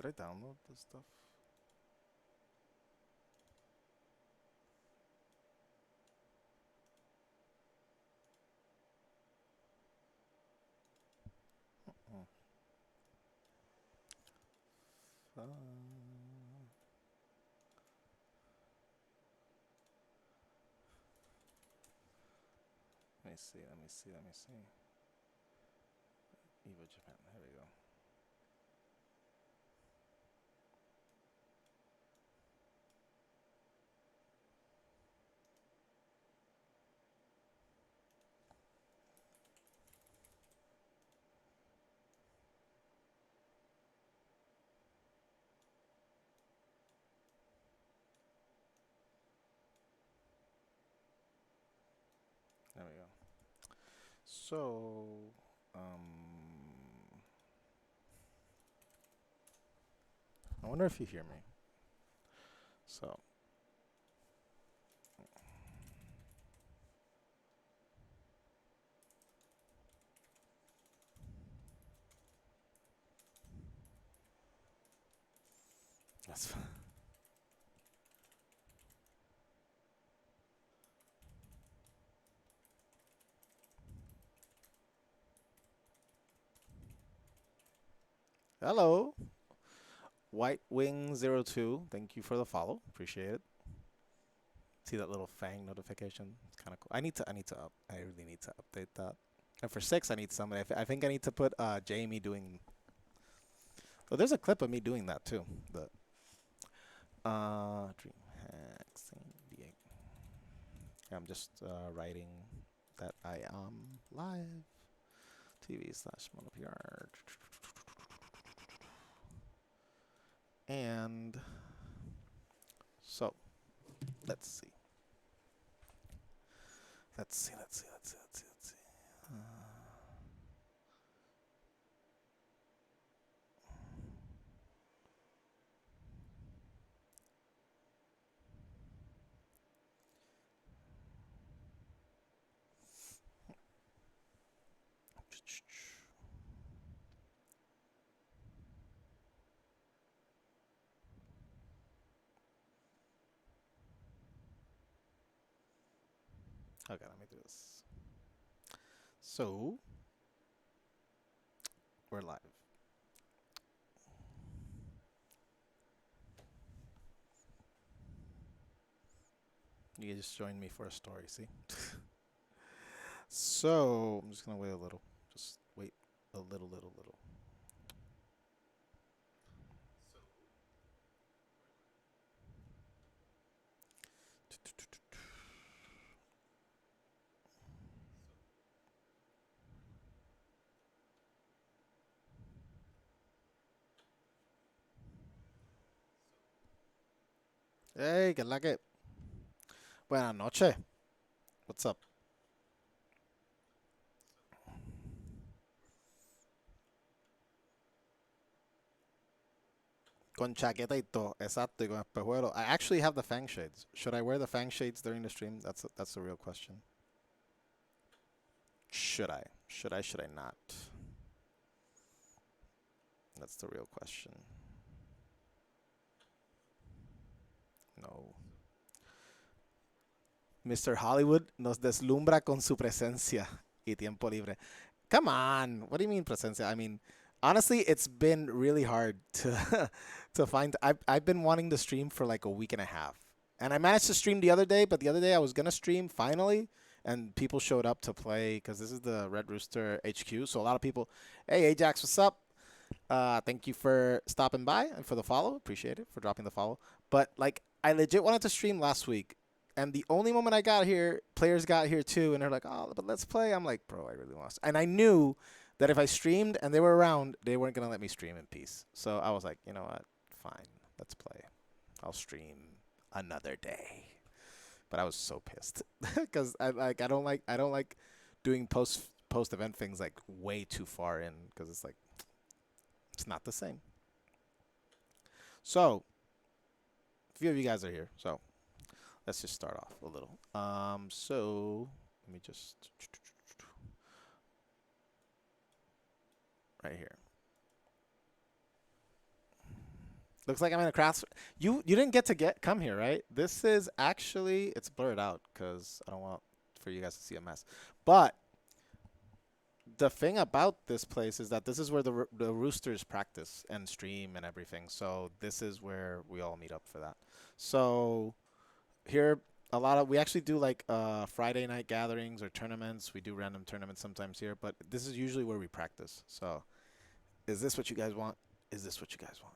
Did I download this stuff? Oh. Let me see, let me see, let me see. EVO Japan, here we go. There we go. So, I wonder if you hear me. So, that's fine. Hello, White Wing 02. Thank you for the follow. Appreciate it. See that little Fang notification? It's kind of cool. I really need to update that. And for 6, I need somebody. I think I need to put Jamie doing. Oh, there's a clip of me doing that too. The Dreamhack Saint Diego. Yeah, I'm just writing that I am live. TV/monopr. And so, let's see. Let's see. Okay, let me do this. So, we're live. You just joined me for a story, see? So, I'm just going to wait a little. Just wait a little. Hey, que la que. Buenas noches. What's up? Con chaqueta y todo. Exacto, y con espejuelo. I actually have the Fang shades. Should I wear the Fang shades during the stream? That's the real question. Should I? Should I not? That's the real question. No. Mr. Hollywood nos deslumbra con su presencia y tiempo libre. Come on. What do you mean presencia? I mean, honestly, it's been really hard to to find. I've been wanting to stream for like a week and a half. And I managed to stream the other day, but the other day I was going to stream finally and people showed up to play because this is the Red Rooster HQ. So a lot of people, hey, Ajax, what's up? Thank you for stopping by and for the follow. Appreciate it for dropping the follow. But like, I legit wanted to stream last week, and the only moment I got here, players got here too, and they're like, "Oh, but let's play." I'm like, "Bro, I really want to." And I knew that if I streamed and they were around, they weren't gonna let me stream in peace. So I was like, you know what? Fine, let's play. I'll stream another day. but I was so pissed because I don't like doing post event things like way too far in because it's like it's not the same. So a few of you guys are here, so let's just start off a little. So let me just right here. Looks like I'm in a class. You didn't get to come here, right? This is actually it's blurred out because I don't want for you guys to see a mess. But the thing about this place is that this is where the Roosters practice and stream and everything. So this is where we all meet up for that. So here we actually do like Friday night gatherings or tournaments. We do random tournaments sometimes here, but this is usually where we practice. So is this what you guys want? Is this what you guys want?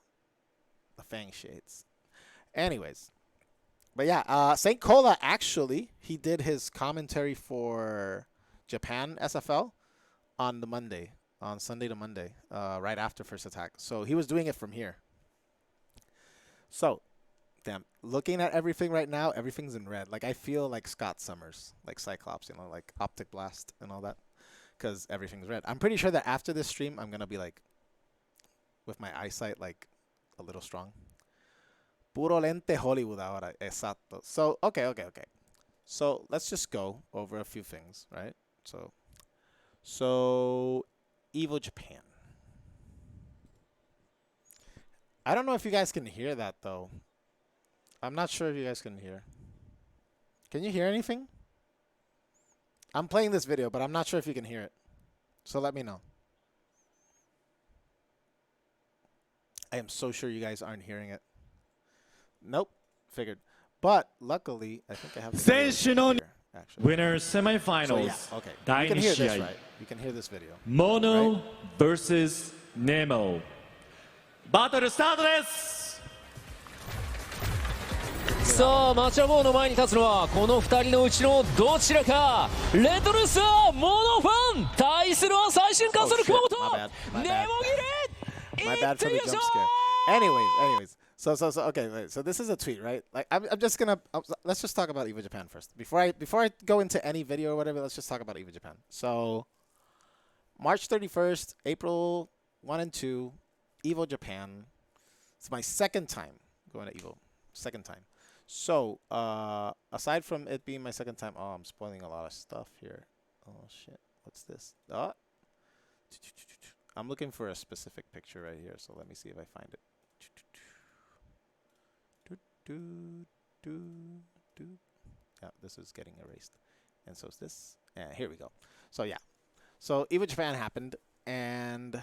The Fang Shades. Anyways, but yeah, St. Cola actually, he did his commentary for Japan SFL on the Monday, on Sunday to Monday, right after First Attack. So he was doing it from here. So, damn, looking at everything right now, everything's in red. Like I feel like Scott Summers, like Cyclops, you know, like Optic Blast and all that, because everything's red. I'm pretty sure that after this stream, I'm gonna be like, with my eyesight like a little strong. Puro lente Hollywood ahora, exacto. So, okay. So, let's just go over a few things, right? So EVO Japan. I don't know if you guys can hear that, though. I'm not sure if you guys can hear. Can you hear anything? I'm playing this video, but I'm not sure if you can hear it. So let me know. I am so sure you guys aren't hearing it. Nope. Figured. But luckily, I think I have the video here, actually. Winner semifinals. So, yeah, okay. You can hear this, right? You can hear this video. Mono right? versus Nemo. Battle start です。さあマチャボーの前に立つのはこの2人のうちのどちらか。レッドルースはモノファン対するは最新化する熊本。ネモギレ My bad for the jump scare. Anyways. So okay. So this is a tweet, right? Like I'm just gonna let's just talk about EVO Japan first. Before I go into any video or whatever, let's just talk about EVO Japan. So March 31st, April 1 and 2, EVO Japan. It's my second time going to EVO. Second time. So aside from it being my second time, oh, I'm spoiling a lot of stuff here. Oh shit, what's this? I'm looking for a specific picture right here, so let me see if I find it. Yeah, this is getting erased. And so is this. Here we go. So yeah. So EVO Japan happened, and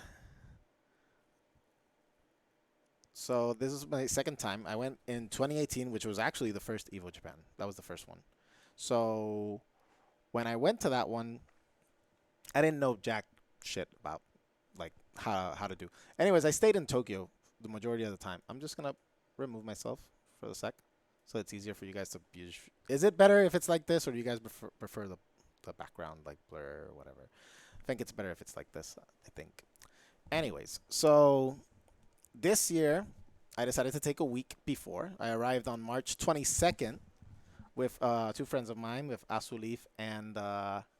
so this is my second time. I went in 2018, which was actually the first EVO Japan. That was the first one. So when I went to that one, I didn't know jack shit about like how to do. Anyways, I stayed in Tokyo the majority of the time. I'm just gonna remove myself for a sec, so it's easier for you guys to use. Is it better if it's like this, or do you guys prefer the background like blur or whatever? I think it's better if it's like this. I think. Anyways, so this year I decided to take a week before. I arrived on March 22nd with two friends of mine, with Asulif and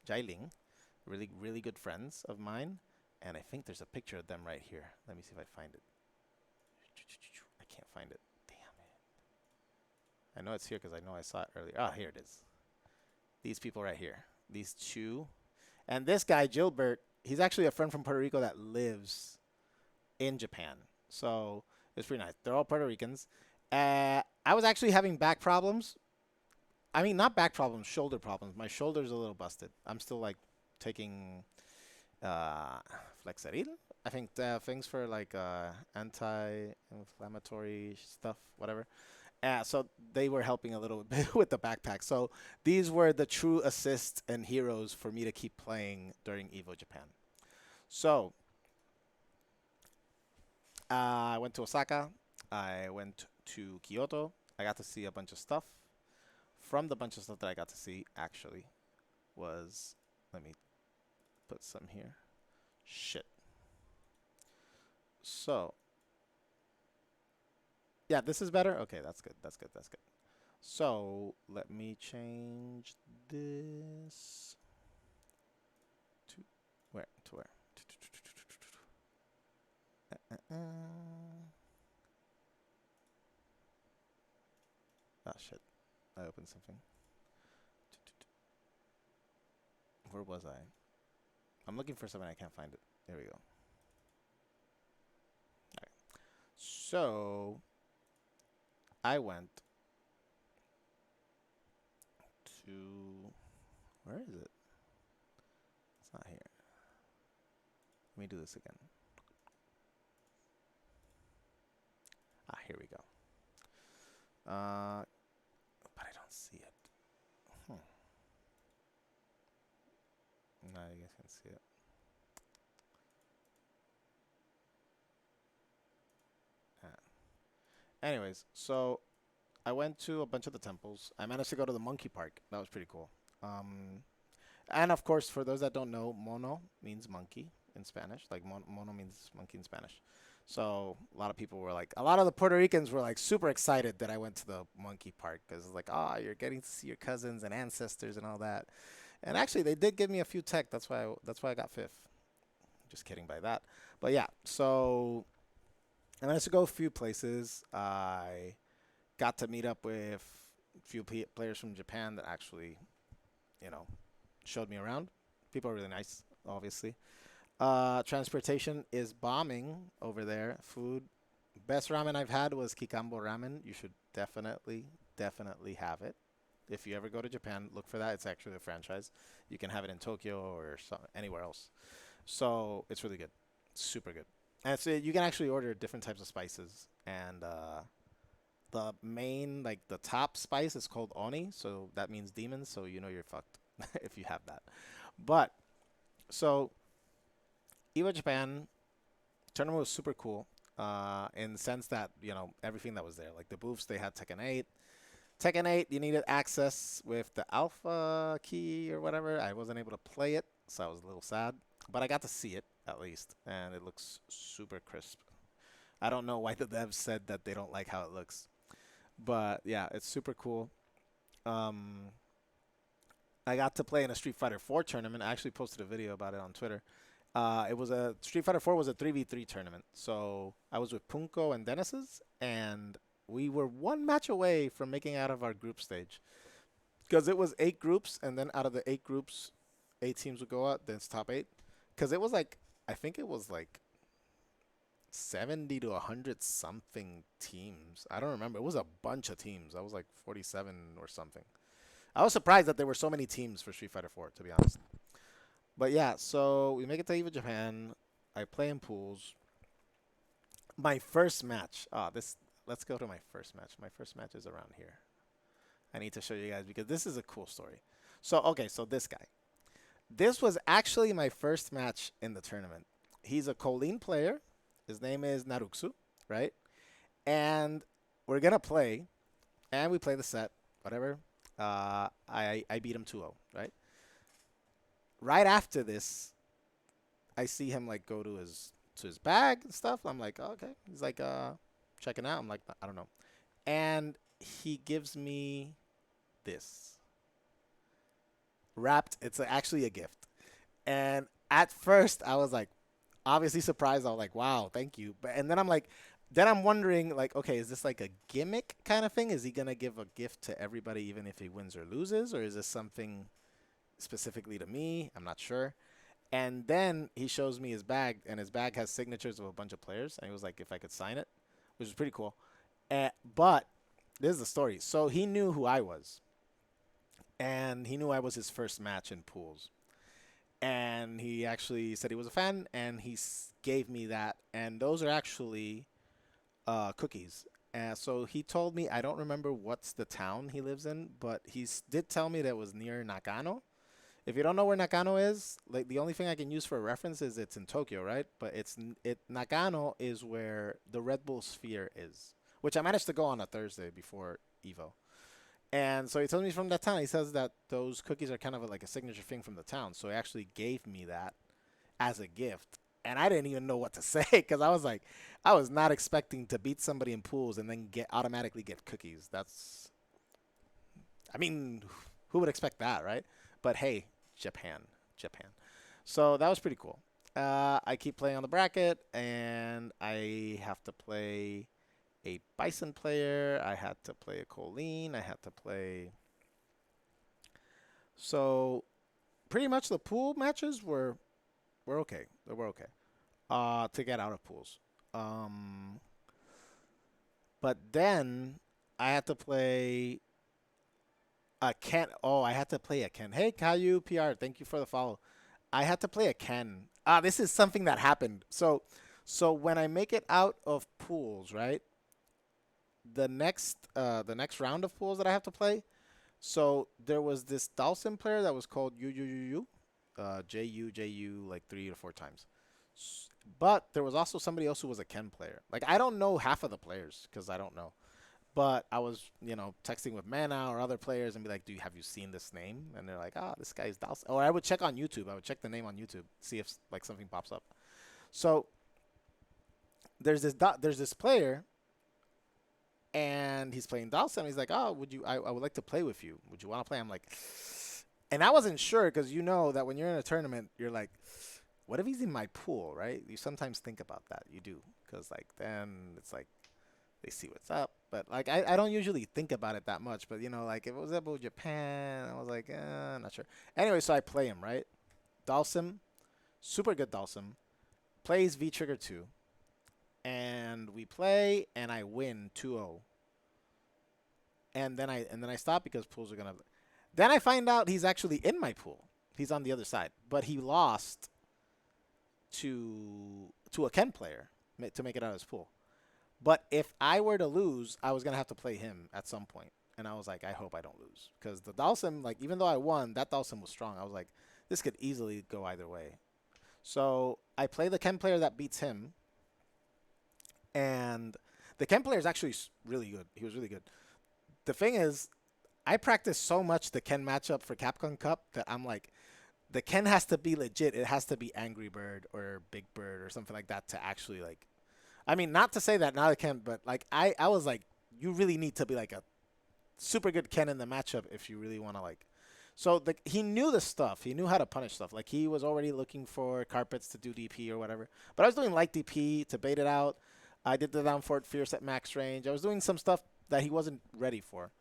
Jailing, really good friends of mine. And I think there's a picture of them right here. Let me see if I find it. I can't find it. Damn it. I know it's here because I know I saw it earlier. Ah, here it is. These people right here. These two. And this guy, Gilbert, he's actually a friend from Puerto Rico that lives in Japan. So it's pretty nice. They're all Puerto Ricans. I was actually having back problems. I mean, not back problems, shoulder problems. My shoulder's a little busted. I'm still like taking Flexeril. I think things for like anti-inflammatory stuff, whatever. So they were helping a little bit with the backpack. So these were the true assists and heroes for me to keep playing during EVO Japan. So I went to Osaka. I went to Kyoto. I got to see a bunch of stuff. From the bunch of stuff that I got to see, actually, was, let me put some here. Shit. So, yeah, this is better. Okay, that's good. So let me change this to where? To where? Oh shit! I opened something. Where was I? I'm looking for something. I can't find it. There we go. All right. So I went to where is it? It's not here. Let me do this again. Ah, here we go. But I don't see it. No, you guys can see it. Anyways, so I went to a bunch of the temples. I managed to go to the monkey park. That was pretty cool. And of course, for those that don't know, mono means monkey in Spanish. Like mono means monkey in Spanish. So a lot of people were like, a lot of the Puerto Ricans were like super excited that I went to the monkey park because it's like, oh, you're getting to see your cousins and ancestors and all that. And actually, they did give me a few tech. That's why I got fifth. Just kidding by that. But yeah, so I managed to go a few places. I got to meet up with a few players from Japan that actually, showed me around. People are really nice, obviously. Transportation is bombing over there. Food. Best ramen I've had was Kikambo ramen. You should definitely have it. If you ever go to Japan, look for that. It's actually a franchise. You can have it in Tokyo or anywhere else. So it's really good. Super good. And you can actually order different types of spices. And the main, like the top spice is called Oni. So that means demons. So you know you're fucked if you have that. But so EVO Japan tournament was super cool in the sense that, everything that was there. Like the booths, they had Tekken 8. Tekken 8, you needed access with the alpha key or whatever. I wasn't able to play it, so I was a little sad. But I got to see it, at least, and it looks super crisp. I don't know why the devs said that they don't like how it looks. But, yeah, it's super cool. I got to play in a Street Fighter 4 tournament. I actually posted a video about it on Twitter. Street Fighter 4 was a 3v3 tournament. So I was with Punko and Dennis's, and we were one match away from making out of our group stage. Because it was 8 groups, and then out of the 8 groups, 8 teams would go out, then it's top 8. Because it was like, I think it was like 70 to 100 something teams. I don't remember. It was a bunch of teams. I was like 47 or something. I was surprised that there were so many teams for Street Fighter 4, to be honest. But yeah, so we make it to EVO Japan. I play in pools. My first match. Let's go to my first match. My first match is around here. I need to show you guys because this is a cool story. So this guy. This was actually my first match in the tournament. He's a Colleen player. His name is Naruksu, right? And we're going to play. And we play the set, whatever. I beat him 2-0, right? Right after this, I see him like go to his bag and stuff. I'm like, oh, okay. He's like checking out. I'm like, I don't know. And he gives me this wrapped. It's actually a gift. And at first, I was like, obviously surprised. I was like, wow, thank you. And then I'm wondering, like, okay, is this like a gimmick kind of thing? Is he gonna give a gift to everybody, even if he wins or loses, or is this something specifically to me? I'm not sure. And then he shows me his bag, and his bag has signatures of a bunch of players. And he was like, if I could sign it, which is pretty cool. But this is the story. So he knew who I was, and he knew I was his first match in pools. And he actually said he was a fan, and he gave me that. And those are actually cookies. So he told me, I don't remember what's the town he lives in, but he did tell me that it was near Nakano. If you don't know where Nakano is, like the only thing I can use for a reference is it's in Tokyo, right? But Nakano is where the Red Bull Sphere is, which I managed to go on a Thursday before EVO. And so he told me from that town. He says that those cookies are kind of like a signature thing from the town. So he actually gave me that as a gift. And I didn't even know what to say because I was like, I was not expecting to beat somebody in pools and then automatically get cookies. I mean, who would expect that, right? But hey, Japan, Japan. So that was pretty cool. I keep playing on the bracket, and I have to play a Bison player. I had to play a Colleen. I had to play. So pretty much the pool matches were okay. They were okay. To get out of pools. Um, but then I had to play a Ken. Oh, I had to play a Ken. Hey, Caillou PR, thank you for the follow. I had to play a Ken. This is something that happened. So when I make it out of pools, right? The next round of pools that I have to play. So there was this Dawson player that was called Yu, Ju like 3 or 4 times. But there was also somebody else who was a Ken player. Like I don't know half of the players because I don't know. But I was, texting with Mana or other players and be like, have you seen this name? And they're like, this guy's Dawson. Or I would check on YouTube. I would check the name on YouTube, see if like something pops up. So there's this player, and he's playing Dawson. He's like, I would like to play with you. Would you want to play? I'm like, and I wasn't sure because you know that when you're in a tournament, you're like, what if he's in my pool, right? You sometimes think about that. You do, because like then it's like they see what's up. But like I don't usually think about it that much. But like if it was about Japan, I was like, I'm not sure. Anyway, so I play him, right? Dalsum, super good Dalsum, plays V Trigger 2, and we play, and I win 2-0. And then I stop because pools are gonna. Then I find out he's actually in my pool. He's on the other side, but he lost to a Ken player to make it out of his pool. But if I were to lose, I was gonna have to play him at some point. And I was like, I hope I don't lose, because the Dalsum, like even though I won, that Dalsum was strong. I was like, this could easily go either way. So I play the Ken player that beats him, and the Ken player is actually really good. He was really good. The thing is, I practiced so much the Ken matchup for Capcom Cup that I'm like, the Ken has to be legit. It has to be Angry Bird or Big Bird or something like that to actually like. I mean, not to say that not a Ken, but like I was like, you really need to be like a super good Ken in the matchup if you really want to like. So he knew the stuff. He knew how to punish stuff. Like he was already looking for carpets to do DP or whatever. But I was doing light DP to bait it out. I did the down forward fierce at max range. I was doing some stuff that he wasn't ready for.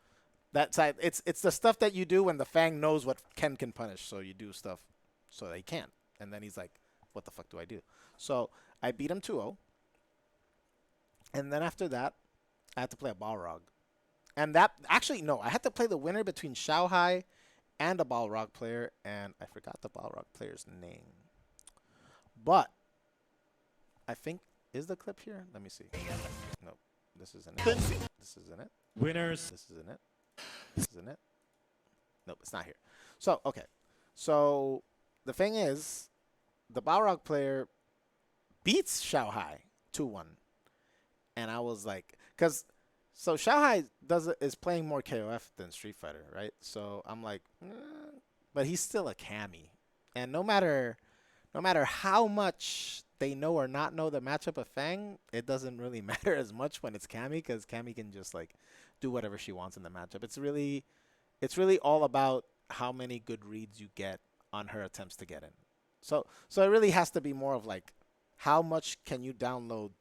That side, it's the stuff that you do when the Fang knows what Ken can punish. So you do stuff so that he can't. And then he's like, what the fuck do I do? So I beat him 2-0. And then after that, I had to play a Balrog. And that, actually, no, I had to play the winner between Xiaohai and a Balrog player. And I forgot the Balrog player's name. But I think, is the clip here? Let me see. Nope. This isn't it. This isn't it. Winners. This isn't it. This isn't it. Nope, it's not here. So, okay. So, the thing is, the Balrog player beats Xiaohai 2-1. And I was like, so Xiaohai is playing more KOF than Street Fighter, right? So I'm like, but he's still a Cammy. And no matter how much they know or not know the matchup of Fang, it doesn't really matter as much when it's Cammy, because Cammy can just like do whatever she wants in the matchup. It's really all about how many good reads you get on her attempts to get in. So it really has to be more of like, how much can you download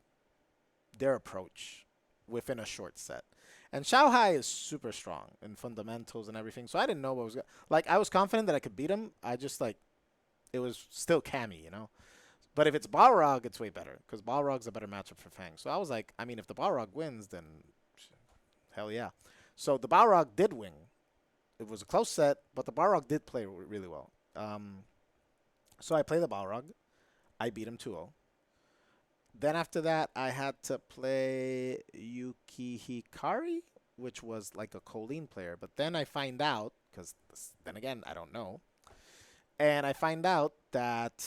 their approach within a short set. And Xiaohai is super strong in fundamentals and everything, so I didn't know what was like. I was confident that I could beat him. I just like, it was still Cammy, But if it's Balrog, it's way better, because Balrog's a better matchup for Fang. So I was like, I mean, if the Balrog wins, then hell yeah. So the Balrog did win. It was a close set, but the Balrog did play really well. So I play the Balrog. I beat him 2-0. Then after that, I had to play Yuki Hikari, which was like a Colleen player. But then I find out, because then again, I don't know. And I find out that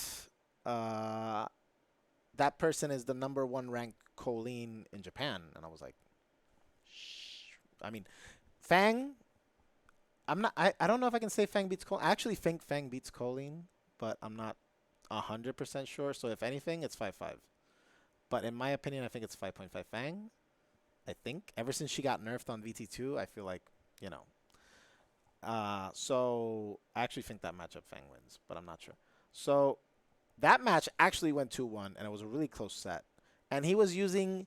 that person is the #1 ranked Colleen in Japan. And I was like, I mean, Fang, I don't know if I can say Fang beats Colleen. I actually think Fang beats Colleen, but I'm not 100% sure. So if anything, it's 5-5. But in my opinion, I think it's 5.5 Fang. I think. Ever since she got nerfed on VT2, I feel like, So I actually think that matchup Fang wins, but I'm not sure. So that match actually went 2-1, and it was a really close set. And he was using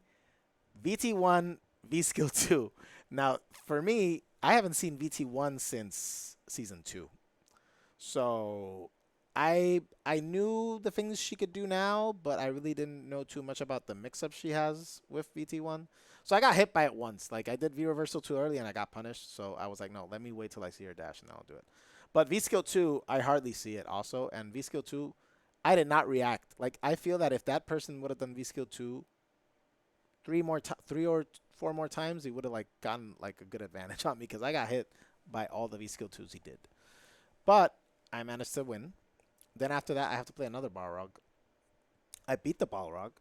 VT1 V skill 2. Now, for me, I haven't seen VT1 since season 2. So I knew the things she could do now, but I really didn't know too much about the mix-up she has with VT1. So I got hit by it once. Like, I did V reversal too early and I got punished. So I was like, no, let me wait till I see her dash and then I'll do it. But V skill 2, I hardly see it also. And V skill 2, I did not react. Like, I feel that if that person would have done V skill 2 three or four more times, he would have like gotten like a good advantage on me because I got hit by all the V skill 2s he did. But I managed to win. Then after that, I have to play another Balrog. I beat the Balrog.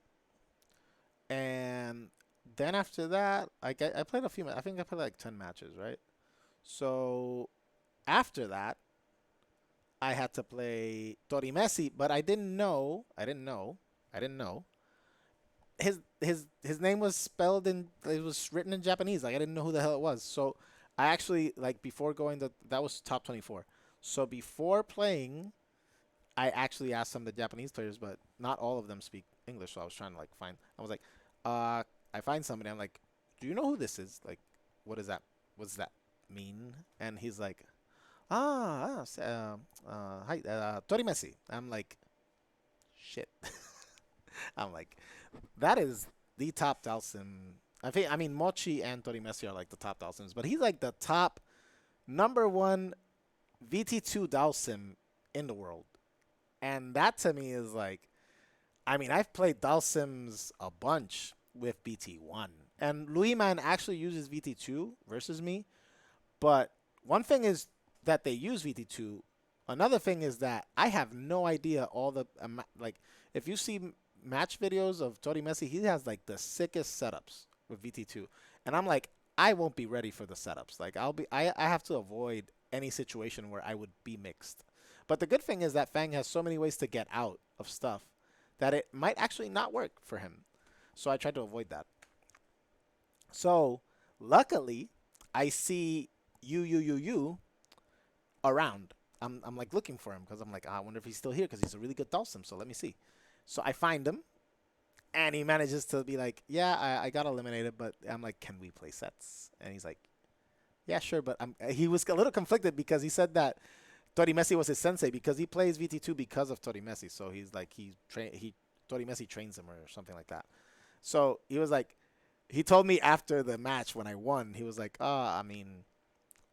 And then after that, I played a few. I think I played like 10 matches, right? So after that, I had to play Torimesi, but I didn't know. His name was spelled in. It was written in Japanese. Like I didn't know who the hell it was. So I actually like before going that was top 24. So before playing, I actually asked some of the Japanese players, but not all of them speak English. So I was trying to like find. I was like, I find somebody. I'm like, do you know who this is? Like, what is that? What does that mean? And he's like, hi, Torimesi. I'm like, shit. I'm like, that is the top Dalsim. I mean, Mochi and Torimesi are like the top Dalsims, but he's like the top #1 VT2 Dalsim in the world. And that to me is like, I mean, I've played Dalsims a bunch with VT1. And Louis Man actually uses VT2 versus me. But one thing is that they use VT2. Another thing is that I have no idea all the, like, if you see match videos of Torimesi, he has like the sickest setups with VT2. And I'm like, I won't be ready for the setups. Like, I have to avoid any situation where I would be mixed. But the good thing is that Fang has so many ways to get out of stuff that it might actually not work for him. So I tried to avoid that. So luckily, I see you around. I'm like looking for him because I'm like, I wonder if he's still here because he's a really good Dalsim. So let me see. So I find him, and he manages to be like, yeah, I got eliminated, but I'm like, can we play sets? And he's like, yeah, sure. But he was a little conflicted because he said that Torimesi was his sensei because he plays VT2 because of Torimesi. So he's like, Torimesi trains him or something like that. So he was like, he told me after the match when I won, he was like, I mean,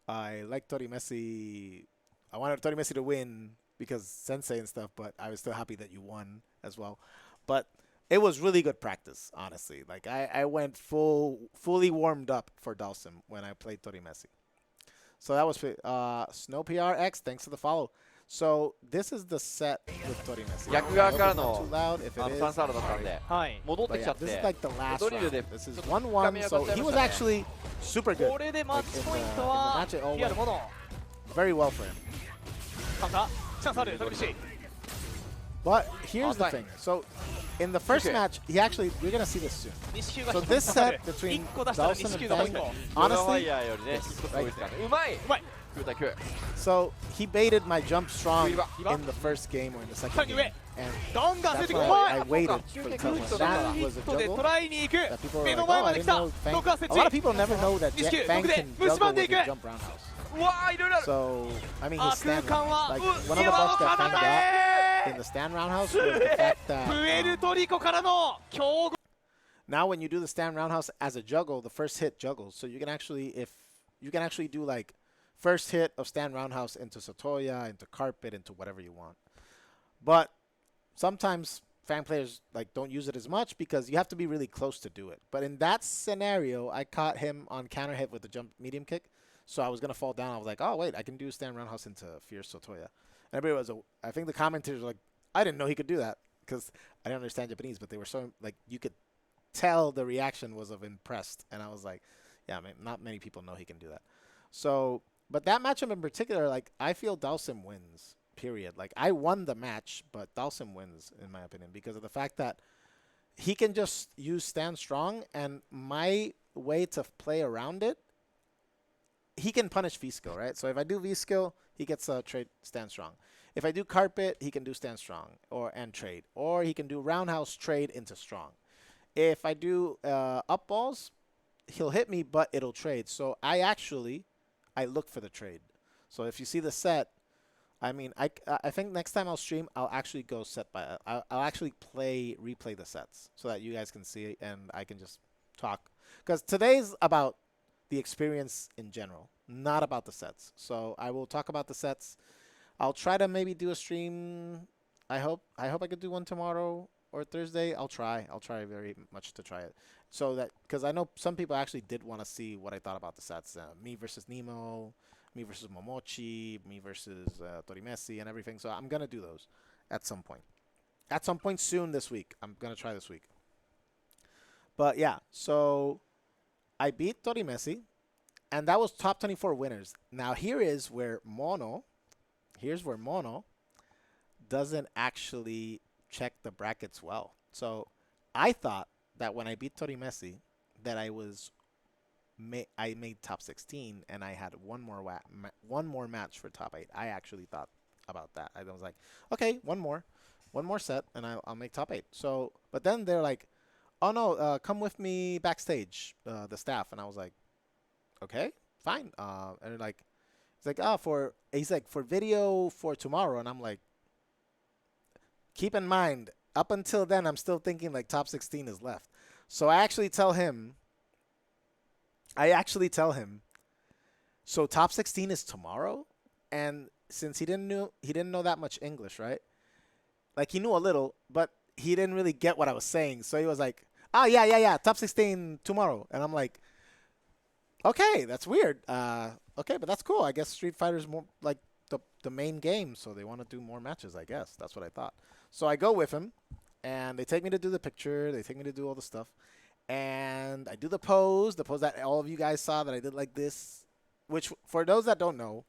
I like Torimesi. I wanted Torimesi to win because sensei and stuff, but I was still happy that you won as well. But it was really good practice, honestly. Like I went fully warmed up for Dalsim when I played Torimesi. So that was Snow PRX. Thanks for the follow. So this is the set with Torimesi. 逆側から Too の loud if サ it ン is. サードだったんではい戻って But きちゃ yeah, って this is like the last ドリル round. で This is ちょっと 1-1. So he was actually super good. これでマッチ Like, ポイン in ト the は match it all リアル went モノ very well for him. カウンターチャンスあるWBC But here's the Outside. thing. So in the first Okay. match, he actually, we're going to see this soon. 西球が So 1 this つ刺さる set between 1個出したら Dawson 西 and 球がポイン Fang, トファ honestly, イヤーよりね一個すごいですからねうまいうまい9対9 so he baited my jump strong Viva. in the first game or in the second さらに game. 上 And ガンガン攻め that's てくる why I あ waited そう for か the couple. ヒット That ヒ was ッ a トで juggle 捉えに行く that people were 目 like, の oh, 前ま I で来 didn't た know 毒 Fang. 圧設 A lot 置 of people never know that Nishiku, Fang 僕で can 蝕 juggle んでい with く his jump roundhouse. うわーいろいろある So, I mean, あ his 空 stand 間は like う one of the 岩 buffs を that 放 Fang た got れ in the stand roundhouse was the fact that プエルトリコからの強豪 now when you do the stand roundhouse as a juggle, the first hit juggles. So you can actually do like first hit of stand roundhouse into Satoya, into carpet, into whatever you want. But sometimes fan players like don't use it as much because you have to be really close to do it. But in that scenario, I caught him on counter hit with the jump medium kick. So I was gonna fall down. I was like, oh wait, I can do stand roundhouse into fierce Satoya. And everybody was, I think the commentators were like, I didn't know he could do that because I didn't understand Japanese, but they were so like you could tell the reaction was of impressed, and I was like, yeah, man, not many people know he can do that. So, but that matchup in particular, like I feel Dalsim wins. Period. Like I won the match, but Dalsim wins in my opinion because of the fact that he can just use stand strong, and my way to play around it, he can punish V skill, right? So if I do V skill, he gets a trade stand strong. If I do carpet, he can do stand strong and trade, or he can do roundhouse trade into strong. If I do up balls, he'll hit me, but it'll trade. So I look for the trade. So if you see the set, I mean, I think next time I'll stream, I'll actually go set by. I'll actually replay the sets so that you guys can see and I can just talk. Because today's about the experience in general, not about the sets. So I will talk about the sets. I'll try to maybe do a stream. I hope I could do one tomorrow or Thursday. I'll try. I'll try very much to try it. So that because I know some people actually did want to see what I thought about the sets. Me versus Nemo, me versus Momochi, me versus Torimesi and everything. So I'm gonna do those at some point. At some point soon this week. I'm gonna try this week. But yeah, so I beat Torimesi, and that was top 24 winners. Now here's where Mono doesn't actually check the brackets well. So I thought that when I beat Torimesi, that I made top 16 and I had one more match for top 8. I actually thought about that. I was like, okay, one more set, and I'll make top 8. So, but then they're like, oh no, come with me backstage, the staff, and I was like, okay, fine. And like, he's like, for video for tomorrow, and I'm like, keep in mind, up until then, I'm still thinking like top 16 is left. So I actually tell him, so top 16 is tomorrow, and since he didn't know that much English, right? Like he knew a little, but he didn't really get what I was saying. So he was like, "Oh yeah, top 16 tomorrow," and I'm like, "Okay, that's weird. Okay, but that's cool. I guess Street Fighter's more like the main game, so they want to do more matches. I guess that's what I thought." So I go with him, and they take me to do the picture. They take me to do all the stuff. And I do the pose that all of you guys saw that I did like this, which for those that don't know,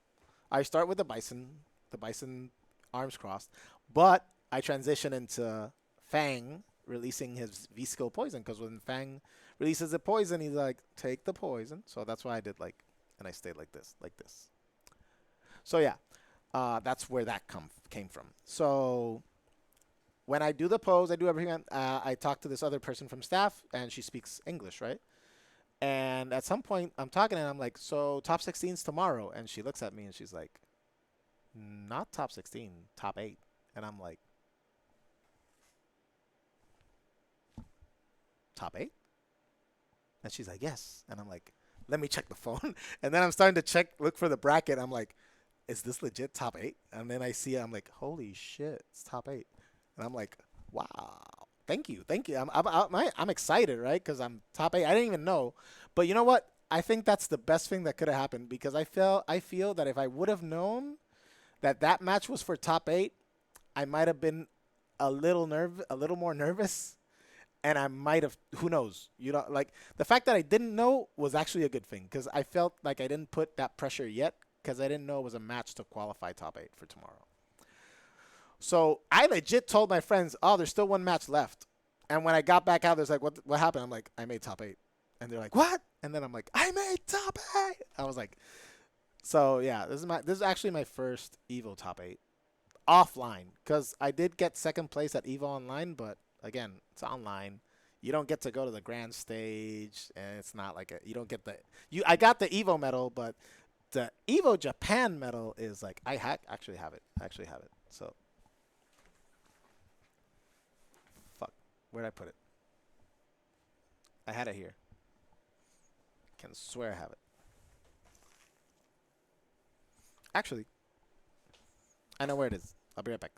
I start with the bison arms crossed, but I transition into Fang releasing his V skill poison, because when Fang releases the poison, he's like, take the poison. So that's why I did and I stayed like this. So yeah, that's where that came from. So when I do the pose, I do everything. I talk to this other person from staff, and she speaks English, right? And at some point, I'm talking, and I'm like, so top 16's tomorrow. And she looks at me, and she's like, not top 16, top 8. And I'm like, top 8? And she's like, yes. And I'm like, let me check the phone. And then I'm starting to look for the bracket. I'm like, is this legit top 8? And then I see it. I'm like, holy shit, it's top 8. And I'm like, wow, thank you. I'm excited, right? Because I'm top 8. I didn't even know. But you know what? I think that's the best thing that could have happened, because I feel that if I would have known that match was for top 8, I might have been a little more nervous, and I might have, who knows? Like the fact that I didn't know was actually a good thing, because I felt like I didn't put that pressure yet, because I didn't know it was a match to qualify top 8 for tomorrow. So I legit told my friends, oh, there's still one match left. And when I got back out, there's like, what happened? I'm like, I made top 8. And they're like, what? And then I'm like, I made top 8. I was like, so yeah, this is actually my first EVO top 8 offline, because I did get second place at EVO online, but again, it's online. You don't get to go to the grand stage, and it's not like you don't get I got the EVO medal, but the EVO Japan medal is like, I actually have it. So where'd I put it? I had it here. Can swear I have it. Actually, I know where it is. I'll be right back.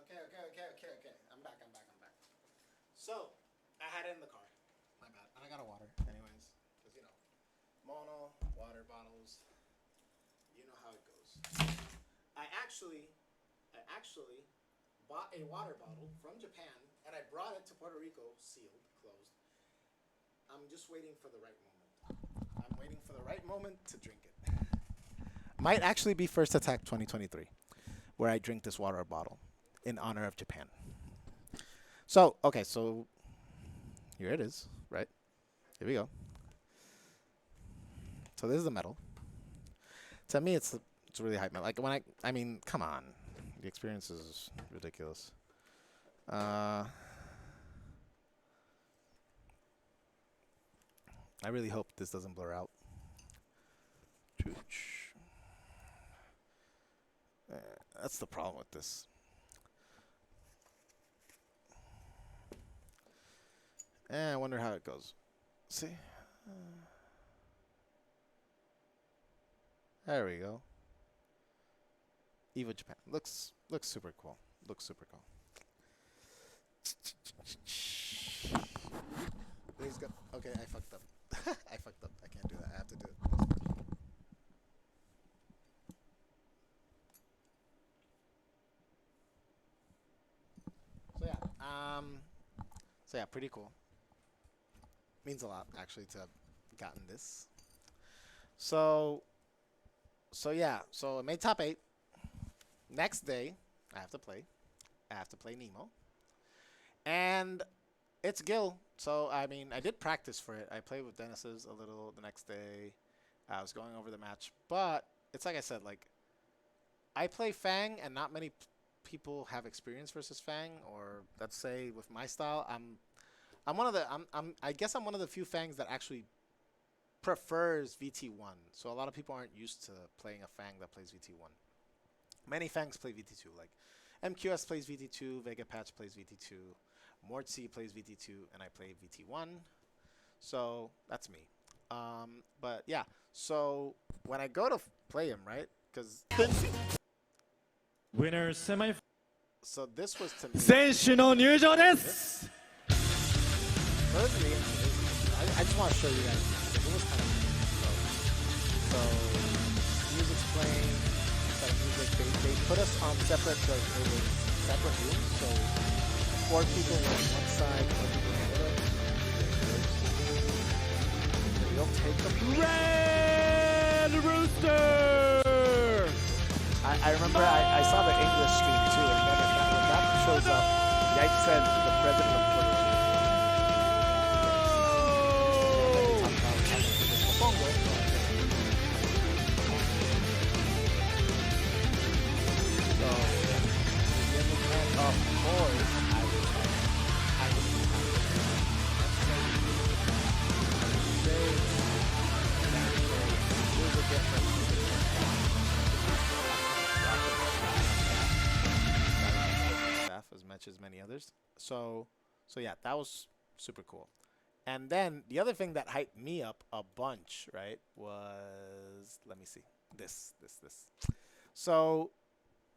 Okay. I'm back. So, I had it in the car. My bad. And I got a water, anyways. Because, you know, mono, water bottles. You know how it goes. I actually bought a water bottle from Japan, and I brought it to Puerto Rico, sealed, closed. I'm just waiting for the right moment. I'm waiting for the right moment to drink it. Might actually be First Attack 2023, where I drink this water bottle in honor of Japan. So, okay, so here it is, right? Here we go. So this is the metal. To me, it's really hype metal. Like when I mean, come on, the experience is ridiculous. I really hope this doesn't blur out. That's the problem with this. I wonder how it goes. See? There we go. EVO Japan. Looks super cool. Please go. Okay, I fucked up. I can't do that. I have to do it. So yeah, pretty cool. Means a lot actually to have gotten this. So yeah, so I made top 8. Next day, I have to play Nemo. And it's Gil. So I mean, I did practice for it. I played with Dennis's a little the next day. I was going over the match, but it's like I said, like I play Fang, and not many people have experience versus Fang, or let's say with my style, I guess I'm one of the few Fangs that actually prefers VT1. So a lot of people aren't used to playing a Fang that plays VT1. Many Fangs play VT2, like MQS plays VT2, Vega Patch plays VT2, Mortzy plays VT2, and I play VT1. So that's me. But yeah, so when I go to play him, right? Because Winner semi. so this was to me. 選手の入場です。 So this is the I just want to show you guys. It was kind of so music's playing, like music. They put us on separate separate rooms. So 4 people were on one side, 4 people on the other. They don't take them. Red Rooster. I remember I saw the English stream too, and then when that shows up, Yike said the president of Puerto Rico. As many others. So yeah, that was super cool. And then the other thing that hyped me up a bunch, right, was, let me see, this. So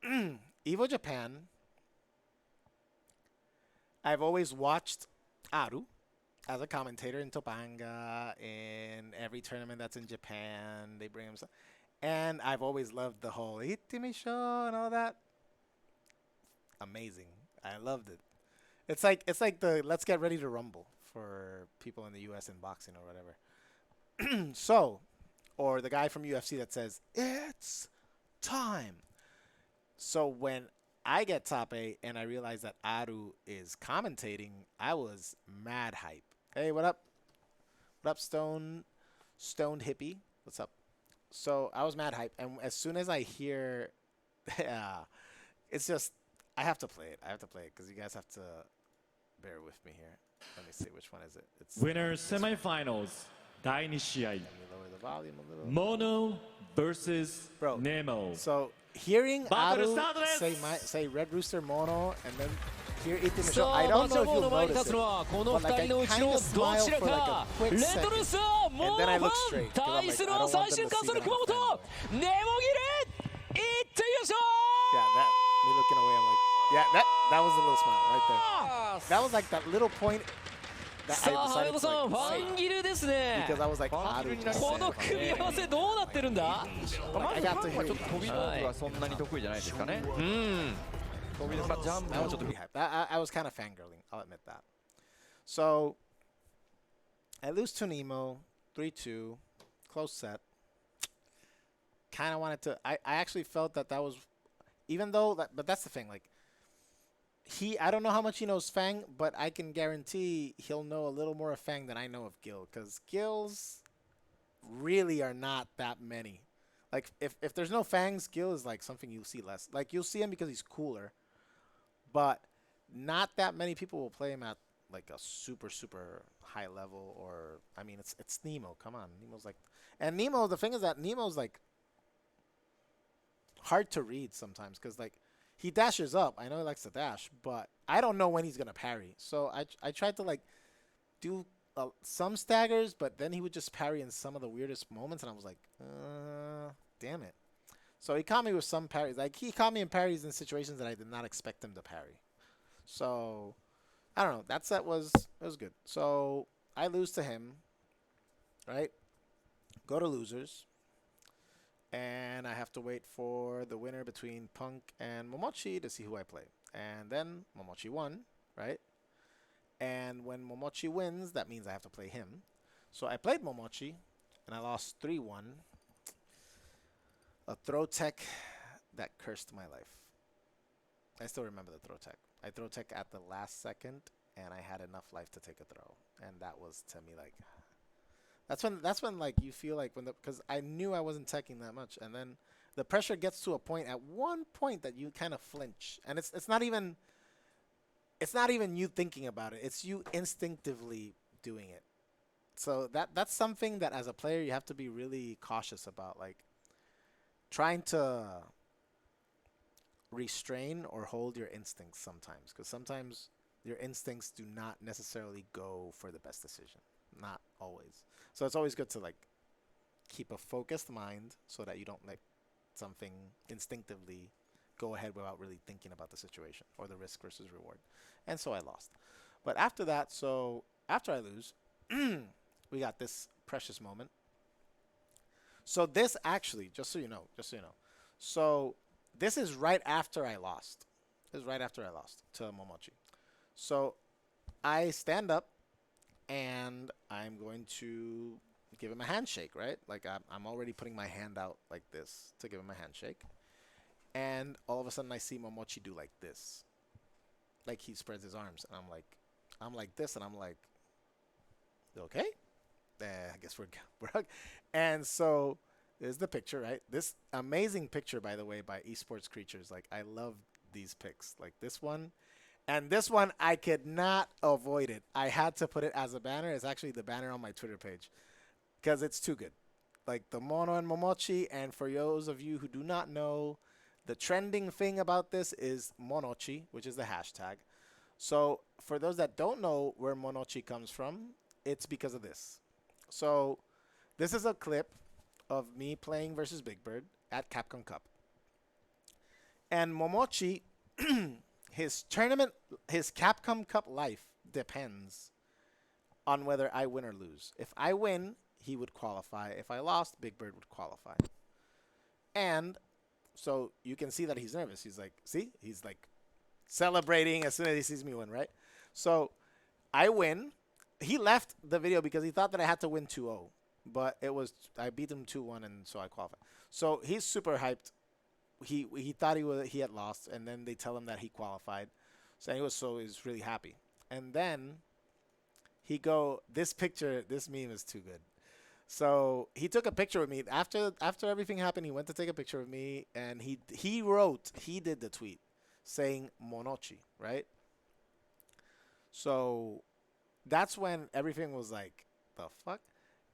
EVO Japan, I've always watched Aru as a commentator in Topanga, in every tournament that's in Japan, they bring him stuff. And I've always loved the whole Hitimi show and all that. Amazing. I loved it. It's like the Let's Get Ready to Rumble for people in the US in boxing or whatever. So, or the guy from UFC that says, "It's time." So when I get top 8 and I realize that Aru is commentating, I was mad hype. Hey, what up? What up, Stoned Hippie? What's up? So I was mad hype, and as soon as I hear, it's just, I have to play it. Because you guys have to bear with me here. Let me see, which one is it? It's Winner semifinals 第2試合 Let me lower the volume a little. Mono vs Bro, Nemo. So hearing Battle Aru start say Red Rooster Mono and then hear it in the さ show, あ I マ don't ッチ know ョ if の you'll 前に notice 立つの it. はこの But 2 like 人の I うち kind の of ど smile ちら for like か a quick レッドル second. スはモ And ノ then I ファ look ン straight. 対 Because す I'm る like, I は don't 最 want them 新 to 化 see する that 熊 I'm a 本 fanboy. ネモギレいって優勝 Yeah, that, me looking away, I'm like, Yeah, that was a little smile right there. That was like that little point that さあ I 早 decided 野 to さん like ファンギルですね because I was like, how do you この組み合わせどうなってるんだま I ずフ got ァ to ンは hear ちょっと飛び道具はそんなに得意じゃないですかね。うん飛び道具、まあジャンプ I も was ちょっと pretty hyped. I was kind of fangirling. I'll admit that. So I lose to Nemo, 3-2, close set. Kind of wanted to. I actually felt that was, even though that, but that's the thing. Like I don't know how much he knows Fang, but I can guarantee he'll know a little more of Fang than I know of Gil, because Gils really are not that many. Like if there's no Fangs, Gil is like something you'll see less. Like you'll see him because he's cooler, but not that many people will play him at like a super high level. Or I mean, it's Nemo. Come on, Nemo's like, and Nemo. The thing is that Nemo's like hard to read sometimes because like he dashes up. I know he likes to dash, but I don't know when he's gonna parry. So I tried to like do some staggers, but then he would just parry in some of the weirdest moments, and I was like, damn it. So he caught me with some parries. Like he caught me in parries in situations that I did not expect him to parry. So I don't know. That set was good. So I lose to him, right? Go to losers. And I have to wait for the winner between Punk and Momochi to see who I play. And then Momochi won, right? And when Momochi wins, that means I have to play him. So I played Momochi, and I lost 3-1. A throw tech that cursed my life. I still remember the throw tech. I throw tech at the last second, and I had enough life to take a throw. And that was, to me, like... That's when like you feel like because I knew I wasn't teching that much, and then the pressure gets to a point at one point that you kind of flinch, and it's not even you thinking about it. It's you instinctively doing it. So that's something that as a player you have to be really cautious about, like trying to restrain or hold your instincts sometimes, because sometimes your instincts do not necessarily go for the best decision. Not always. So it's always good to like keep a focused mind so that you don't let something instinctively go ahead without really thinking about the situation or the risk versus reward. And so I lost. But after that, so after I lose, we got this precious moment. So this actually, just so you know, so this is right after I lost. This is right after I lost to Momochi. So I stand up, and I'm going to give him a handshake, right? Like I'm already putting my hand out like this to give him a handshake. And all of a sudden I see Momochi do like this. Like he spreads his arms, and I'm like this, and I'm like, okay? I guess we're and so there's the picture, right? This amazing picture, by the way, by Esports Creatures. Like I love these pics. Like this one. And this one, I could not avoid it. I had to put it as a banner. It's actually the banner on my Twitter page because it's too good. Like the Mono and Momochi. And for those of you who do not know, the trending thing about this is Monochi, which is the hashtag. So for those that don't know where Monochi comes from, it's because of this. So this is a clip of me playing versus Big Bird at Capcom Cup. And Momochi... his Capcom Cup life depends on whether I win or lose. If I win, he would qualify. If I lost, Big Bird would qualify. And so you can see that he's nervous. He's like, see? He's like celebrating as soon as he sees me win, right? So I win. He left the video because he thought that I had to win 2-0. But I beat him 2-1, and so I qualified. So he's super hyped. He thought he had lost, and then they tell him that he qualified. So he was really happy. And then this meme is too good. So he took a picture with me after everything happened. He went to take a picture of me, and he did the tweet saying Monochi, right? So that's when everything was like, the fuck?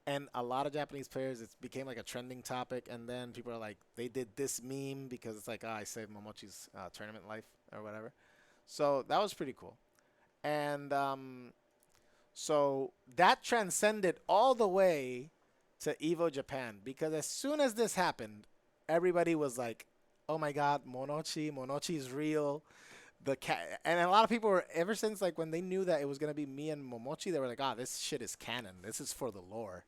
And a lot of Japanese players, it became like a trending topic. And then people are like, they did this meme because it's like, I saved Momochi's tournament life or whatever. So that was pretty cool. And so that transcended all the way to EVO Japan. Because as soon as this happened, everybody was like, oh my God, Monochi is real. And a lot of people were, ever since like when they knew that it was gonna be me and Momochi, they were like, "Ah, this shit is canon. This is for the lore,"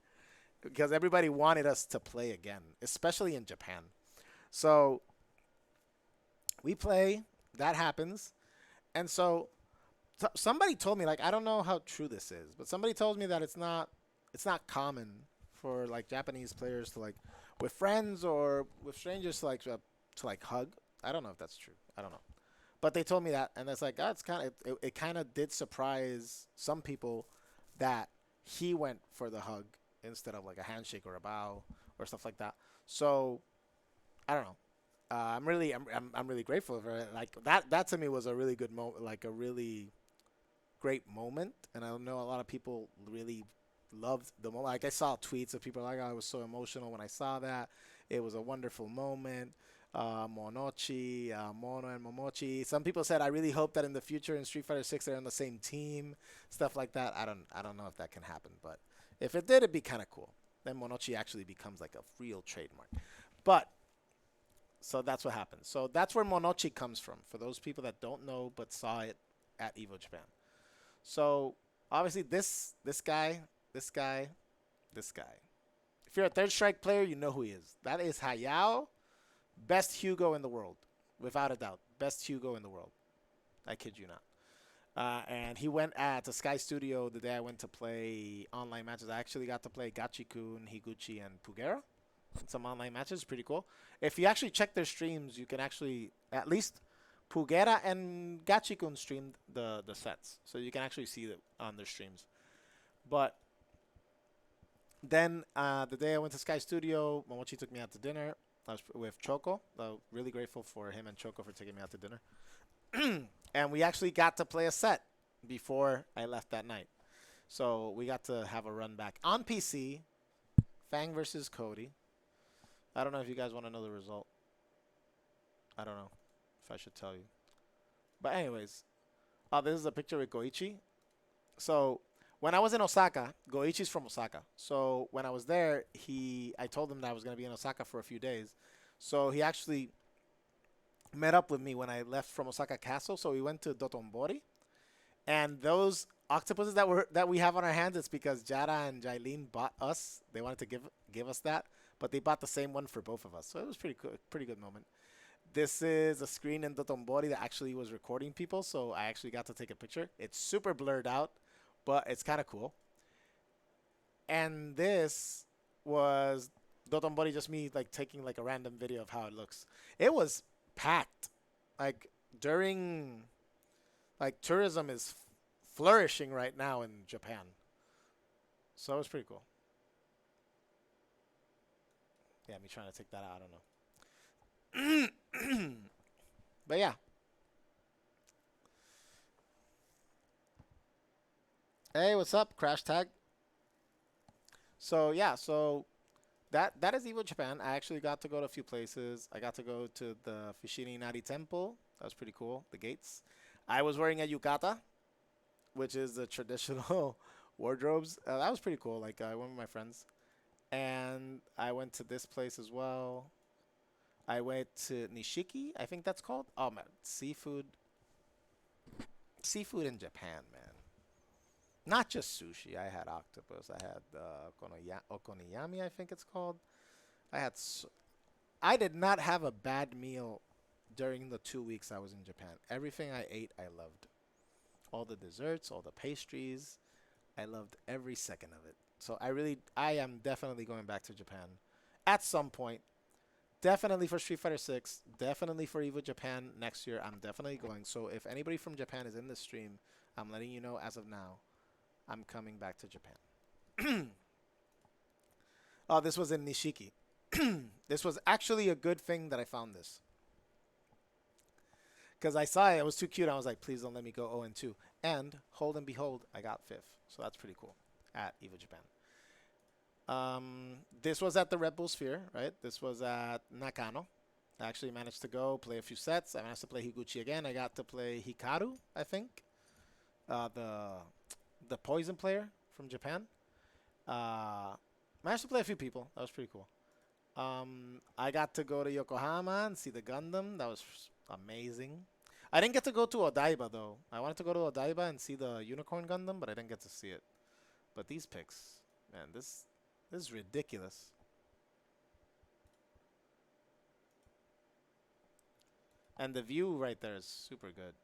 because everybody wanted us to play again, especially in Japan. So we play. That happens, and so somebody told me, like, I don't know how true this is, but somebody told me that it's not common for like Japanese players to like with friends or with strangers to like hug. I don't know if that's true. I don't know. But they told me that, and it's like, oh, it's kind of it kind of did surprise some people that he went for the hug instead of like a handshake or a bow or stuff like that. So I don't know. I'm really grateful for it. Like that to me was a really good moment, like a really great moment, and I know a lot of people really loved the moment. Like I saw tweets of people like, oh, I was so emotional when I saw that. It was a wonderful moment. Monochi, Mono, and Momochi. Some people said, I really hope that in the future in Street Fighter 6 they're on the same team, stuff like that. I don't know if that can happen, but if it did, it'd be kind of cool. Then Monochi actually becomes like a real trademark. But so that's what happened. So that's where Monochi comes from. For those people that don't know but saw it at EVO Japan. So obviously this guy, this guy, this guy. If you're a Third Strike player, you know who he is. That is Hayao, best Hugo in the world, without a doubt. Best Hugo in the world. I kid you not. And he went to Sky Studio the day I went to play online matches. I actually got to play Gachikun, Higuchi, and Pugera. Some online matches, pretty cool. If you actually check their streams, you can actually, at least Pugera and Gachikun streamed the sets. So you can actually see it on their streams. But then the day I went to Sky Studio, Momochi took me out to dinner. I was with Choco. Really grateful for him and Choco for taking me out to dinner. And we actually got to play a set before I left that night. So we got to have a run back on PC. Fang versus Cody. I don't know if you guys want to know the result. I don't know if I should tell you. But anyways, this is a picture with Goichi. So when I was in Osaka, Goichi's from Osaka. So when I was there, I told him that I was going to be in Osaka for a few days. So he actually met up with me when I left from Osaka Castle. So we went to Dotonbori. And those octopuses that we have on our hands, it's because Jara and Jailin bought us. They wanted to give us that, but they bought the same one for both of us. So it was pretty good moment. This is a screen in Dotonbori that actually was recording people, so I actually got to take a picture. It's super blurred out, but it's kind of cool. And this was Dotonbori, just me like taking like a random video of how it looks. It was packed. Like during like tourism is flourishing right now in Japan. So it was pretty cool. Yeah, me trying to take that out, I don't know. But yeah. Hey, what's up? Crash tag. So yeah, so that is EVO Japan. I actually got to go to a few places. I got to go to the Fushimi Inari Temple. That was pretty cool. The gates. I was wearing a yukata, which is the traditional wardrobes. That was pretty cool. Like I went with my friends, and I went to this place as well. I went to Nishiki, I think that's called. Oh man, seafood in Japan, man. Not just sushi. I had octopus. I had okonomiyaki, I think it's called. I did not have a bad meal during the 2 weeks I was in Japan. Everything I ate, I loved. All the desserts, all the pastries. I loved every second of it. So I am definitely going back to Japan at some point. Definitely for Street Fighter 6. Definitely for EVO Japan next year. I'm definitely going. So if anybody from Japan is in this stream, I'm letting you know as of now, I'm coming back to Japan. Oh, this was in Nishiki. This was actually a good thing that I found this. Because I saw it, it was too cute. I was like, please don't let me go 0-2. And, hold and behold, I got 5th. So that's pretty cool at EVO Japan. This was at the Red Bull Sphere, right? This was at Nakano. I actually managed to go play a few sets. I managed to play Higuchi again. I got to play Hikaru, I think. The Poison player from Japan. Managed to play a few people. That was pretty cool. I got to go to Yokohama and see the Gundam. That was amazing. I didn't get to go to Odaiba though. I wanted to go to Odaiba and see the Unicorn Gundam, but I didn't get to see it. But these pics, man, this is ridiculous. And the view right there is super good.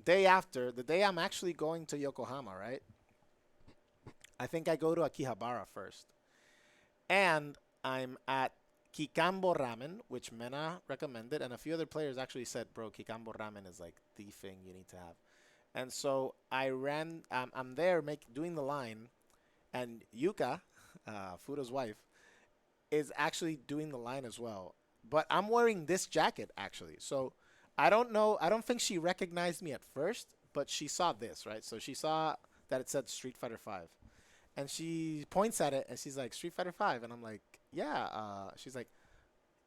The day I'm actually going to Yokohama, right? I think I go to Akihabara first. And I'm at Kikambo Ramen, which Mena recommended, and a few other players actually said, bro, Kikambo Ramen is like the thing you need to have. And so I'm there doing the line, and Yuka, Fudo's wife, is actually doing the line as well. But I'm wearing this jacket, actually. So I don't know. I don't think she recognized me at first, but she saw this, right? So she saw that it said Street Fighter 5. And she points at it, and she's like, Street Fighter 5. And I'm like, yeah. She's like,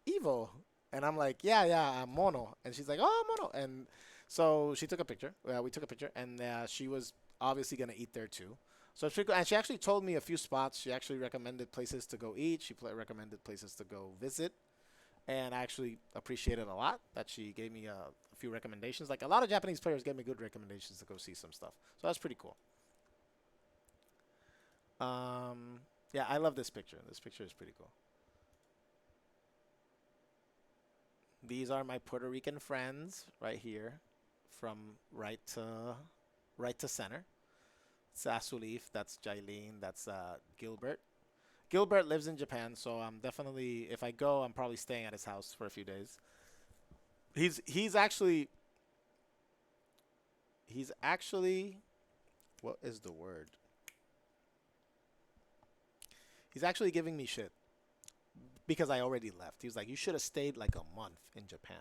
EVO. And I'm like, yeah, Mono. And she's like, oh, Mono. And so she took a picture. We took a picture, and she was obviously going to eat there too. So it's pretty cool. And she actually told me a few spots. She actually recommended places to go eat. She recommended places to go visit. And I actually appreciate it a lot that she gave me a few recommendations. Like, a lot of Japanese players gave me good recommendations to go see some stuff. So that's pretty cool. Yeah, I love this picture. This picture is pretty cool. These are my Puerto Rican friends right here, from right to center. It's Asulif, that's Jailin, that's Gilbert. Gilbert lives in Japan, so I'm definitely, if I go, I'm probably staying at his house for a few days. He's actually, what is the word? He's actually giving me shit because I already left. He was like, you should have stayed like a month in Japan.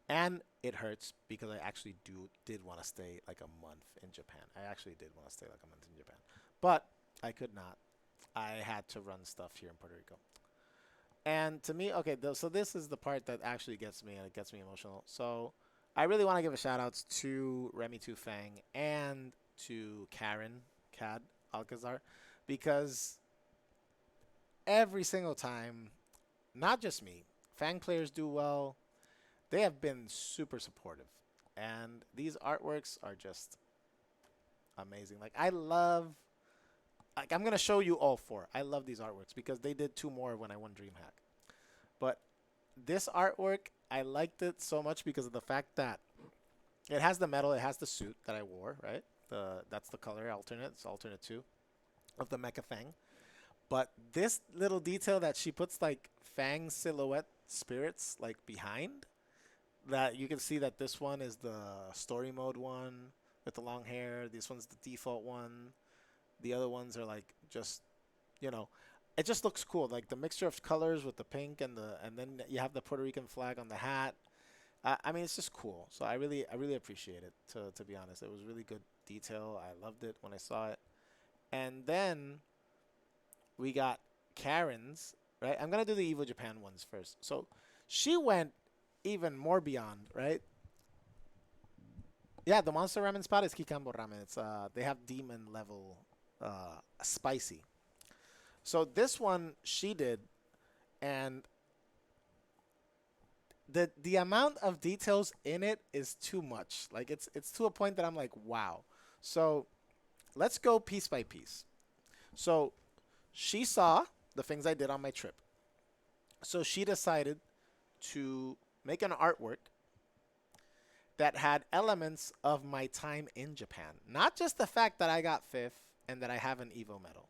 And it hurts because I actually did want to stay like a month in Japan. I actually did want to stay like a month in Japan. But I could not. I had to run stuff here in Puerto Rico. And to me, okay, so this is the part that actually gets me, and it gets me emotional. So I really want to give a shout out to Remy Tu Fang and to Karen Cad Alcazar, because every single time, not just me, Fang players do well. They have been super supportive. And these artworks are just amazing. Like, I'm going to show you all four. I love these artworks because they did two more when I won Dreamhack. But this artwork, I liked it so much because of the fact that it has the medal, it has the suit that I wore, right? That's the color alternate. It's alternate 2 of the Mecha Fang. But this little detail that she puts like Fang silhouette spirits like behind, that you can see that this one is the story mode one with the long hair. This one's the default one. The other ones are like just, it just looks cool. Like the mixture of colors with the pink and then you have the Puerto Rican flag on the hat. I mean, it's just cool. So I really appreciate it, to be honest. It was really good detail. I loved it when I saw it. And then we got Karen's, right? I'm going to do the EVO Japan ones first. So she went even more beyond, right? Yeah, the Monster Ramen spot is Kikambo Ramen. It's they have demon level spicy. So this one she did, and the amount of details in it is too much. Like it's to a point that I'm like, wow. So let's go piece by piece. So she saw the things I did on my trip. So she decided to make an artwork that had elements of my time in Japan. Not just the fact that I got 5th and that I have an EVO medal,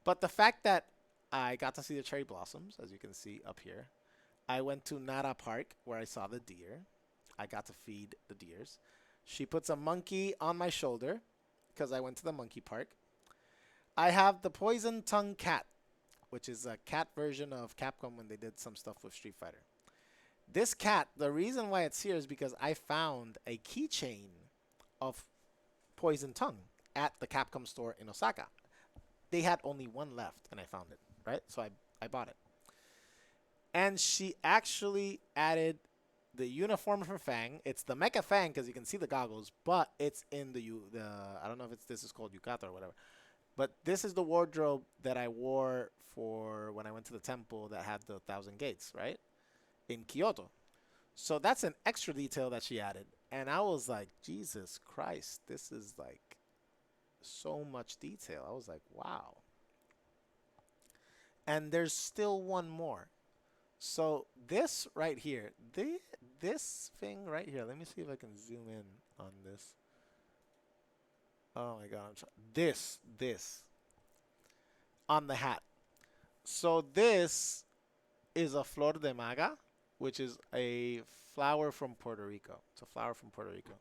but the fact that I got to see the cherry blossoms, as you can see up here. I went to Nara Park where I saw the deer. I got to feed the deers. She puts a monkey on my shoulder because I went to the monkey park. I have the Poison Tongue Cat, which is a cat version of Capcom when they did some stuff with Street Fighter. This cat, the reason why it's here is because I found a keychain of Poison Tongue at the Capcom store in Osaka. They had only one left, and I found it, right? So I bought it. And she actually added the uniform for Fang. It's the Mecha Fang because you can see the goggles, but it's in the I don't know if this is called yukata or whatever. But this is the wardrobe that I wore for when I went to the temple that had the 1,000 gates, right? In Kyoto. So that's an extra detail that she added. And I was like, Jesus Christ, this is like so much detail. I was like, wow. And there's still one more. So this right here, this thing right here, let me see if I can zoom in on this. Oh my God, this on the hat. So this is a flor de maga, which is a flower from Puerto Rico. It's a flower from Puerto Rico.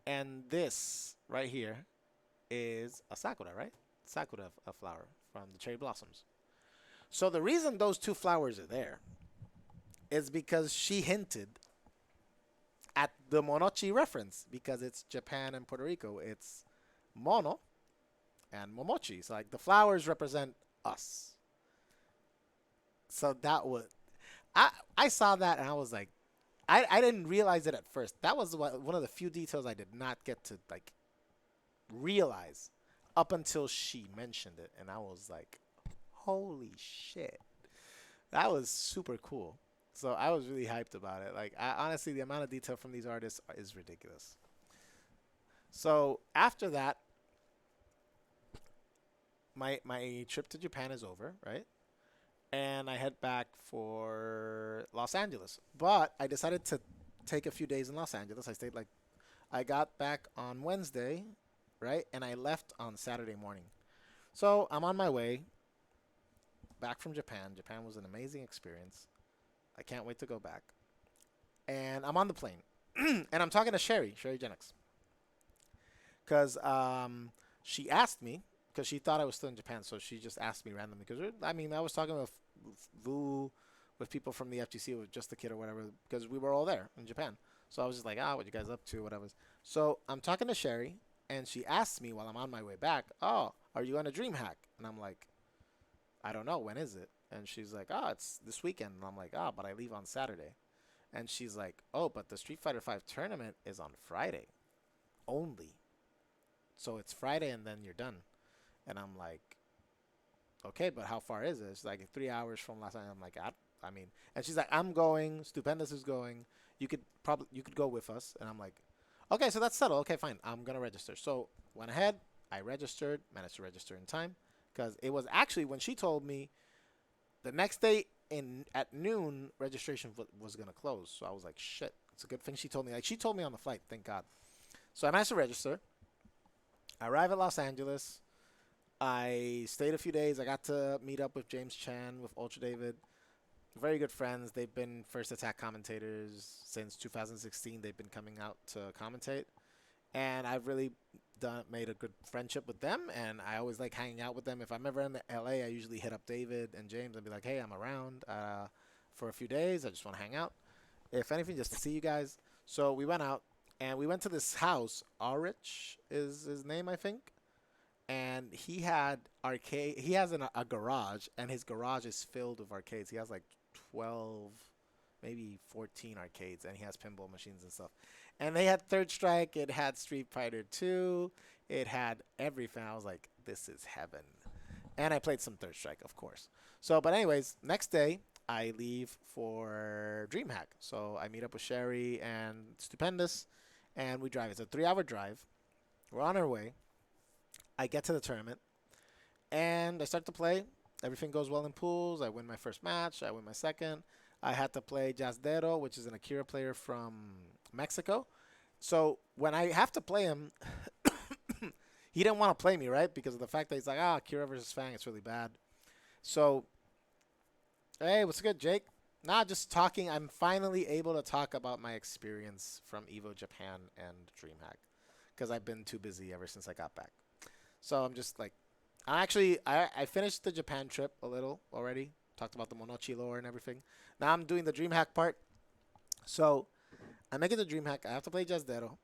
And this right here is a sakura, right? Sakura, a flower from the cherry blossoms. So the reason those two flowers are there is because she hinted at the monochi reference, because it's Japan and Puerto Rico. It's mono and momochi. So like the flowers represent us. So that was, I saw that and I was like, I didn't realize it at first. That was one of the few details I did not get to like realize up until she mentioned it, and I was like, holy shit. That was super cool. So I was really hyped about it. Like, honestly, the amount of detail from these artists is ridiculous. So after that, my trip to Japan is over, right? And I head back for Los Angeles. But I decided to take a few days in Los Angeles. I got back on Wednesday, right? And I left on Saturday morning. So I'm on my way back from Japan. Japan was an amazing experience. I can't wait to go back. And I'm on the plane. And I'm talking to Sherry Jennings. Because she asked me, because she thought I was still in Japan, so she just asked me randomly. Because, I mean, I was talking with Vu, with people from the FGC, with just the kid or whatever, because we were all there in Japan. So I was just like, what you guys up to, whatever. So I'm talking to Sherry, and she asked me while I'm on my way back, are you on a Dreamhack? And I'm like, I don't know, when is it? And she's like, it's this weekend. And I'm like, but I leave on Saturday. And she's like, but the Street Fighter V tournament is on Friday only. So it's Friday and then you're done. And I'm like, okay, but how far is it? It's like 3 hours from last night. I'm like, I mean, and she's like, I'm going. Stupendous is going. You could go with us. And I'm like, okay, so that's settled. Okay, fine. I'm gonna register. So went ahead. I registered. Managed to register in time, because it was actually when she told me the next day at noon registration was gonna close. So I was like, shit. It's a good thing she told me. Like, she told me on the flight. Thank God. So I managed to register. I arrived at Los Angeles. I stayed a few days. I got to meet up with James Chan, with Ultra David. Very good friends. They've been First Attack commentators since 2016. They've been coming out to commentate. And I've really made a good friendship with them. And I always like hanging out with them. If I'm ever in the LA, I usually hit up David and James and be like, hey, I'm around for a few days. I just want to hang out. If anything, just to see you guys. So we went out. And we went to this house. Arich is his name, I think. And he had arcade. He has a garage, and his garage is filled with arcades. He has like 12, maybe 14 arcades, and he has pinball machines and stuff. And they had Third Strike. It had Street Fighter 2. It had everything. I was like, this is heaven. And I played some Third Strike, of course. So, but anyways, next day I leave for Dreamhack. So I meet up with Sherry and Stupendous, and we drive. It's a 3-hour drive. We're on our way. I get to the tournament, and I start to play. Everything goes well in pools. I win my first match. I win my second. I had to play Jazdero, which is an Akira player from Mexico. So when I have to play him, he didn't want to play me, right? Because of the fact that he's like, Akira versus Fang, it's really bad. So, hey, what's good, Jake? Nah, just talking. I'm finally able to talk about my experience from EVO Japan and Dreamhack, because I've been too busy ever since I got back. So I'm just like, I finished the Japan trip a little already. Talked about the Monochi lore and everything. Now I'm doing the Dreamhack part. So I make it to Dreamhack. I have to play Jazdero.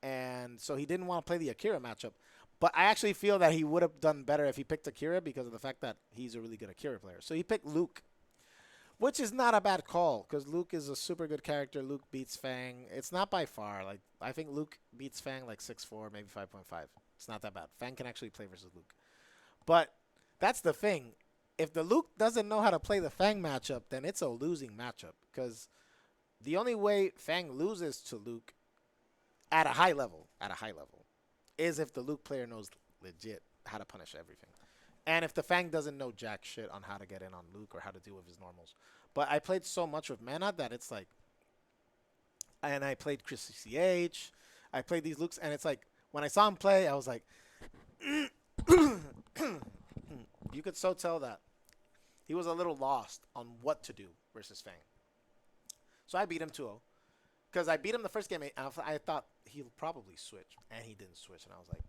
And so he didn't want to play the Akira matchup. But I actually feel that he would have done better if he picked Akira, because of the fact that he's a really good Akira player. So he picked Luke, which is not a bad call, because Luke is a super good character. Luke beats Fang. It's not by far. Like, I think Luke beats Fang like 6-4, maybe 5.5. It's not that bad. Fang can actually play versus Luke. But that's the thing. If the Luke doesn't know how to play the Fang matchup, then it's a losing matchup, because the only way Fang loses to Luke at a high level, is if the Luke player knows legit how to punish everything. And if the Fang doesn't know jack shit on how to get in on Luke or how to deal with his normals. But I played so much with Mana that it's like, and I played Chris CH, I played these Lukes, and it's like, when I saw him play, I was like, you could so tell that he was a little lost on what to do versus Fang. So I beat him 2-0. Because I beat him the first game, I thought he'll probably switch, and he didn't switch, and I was like,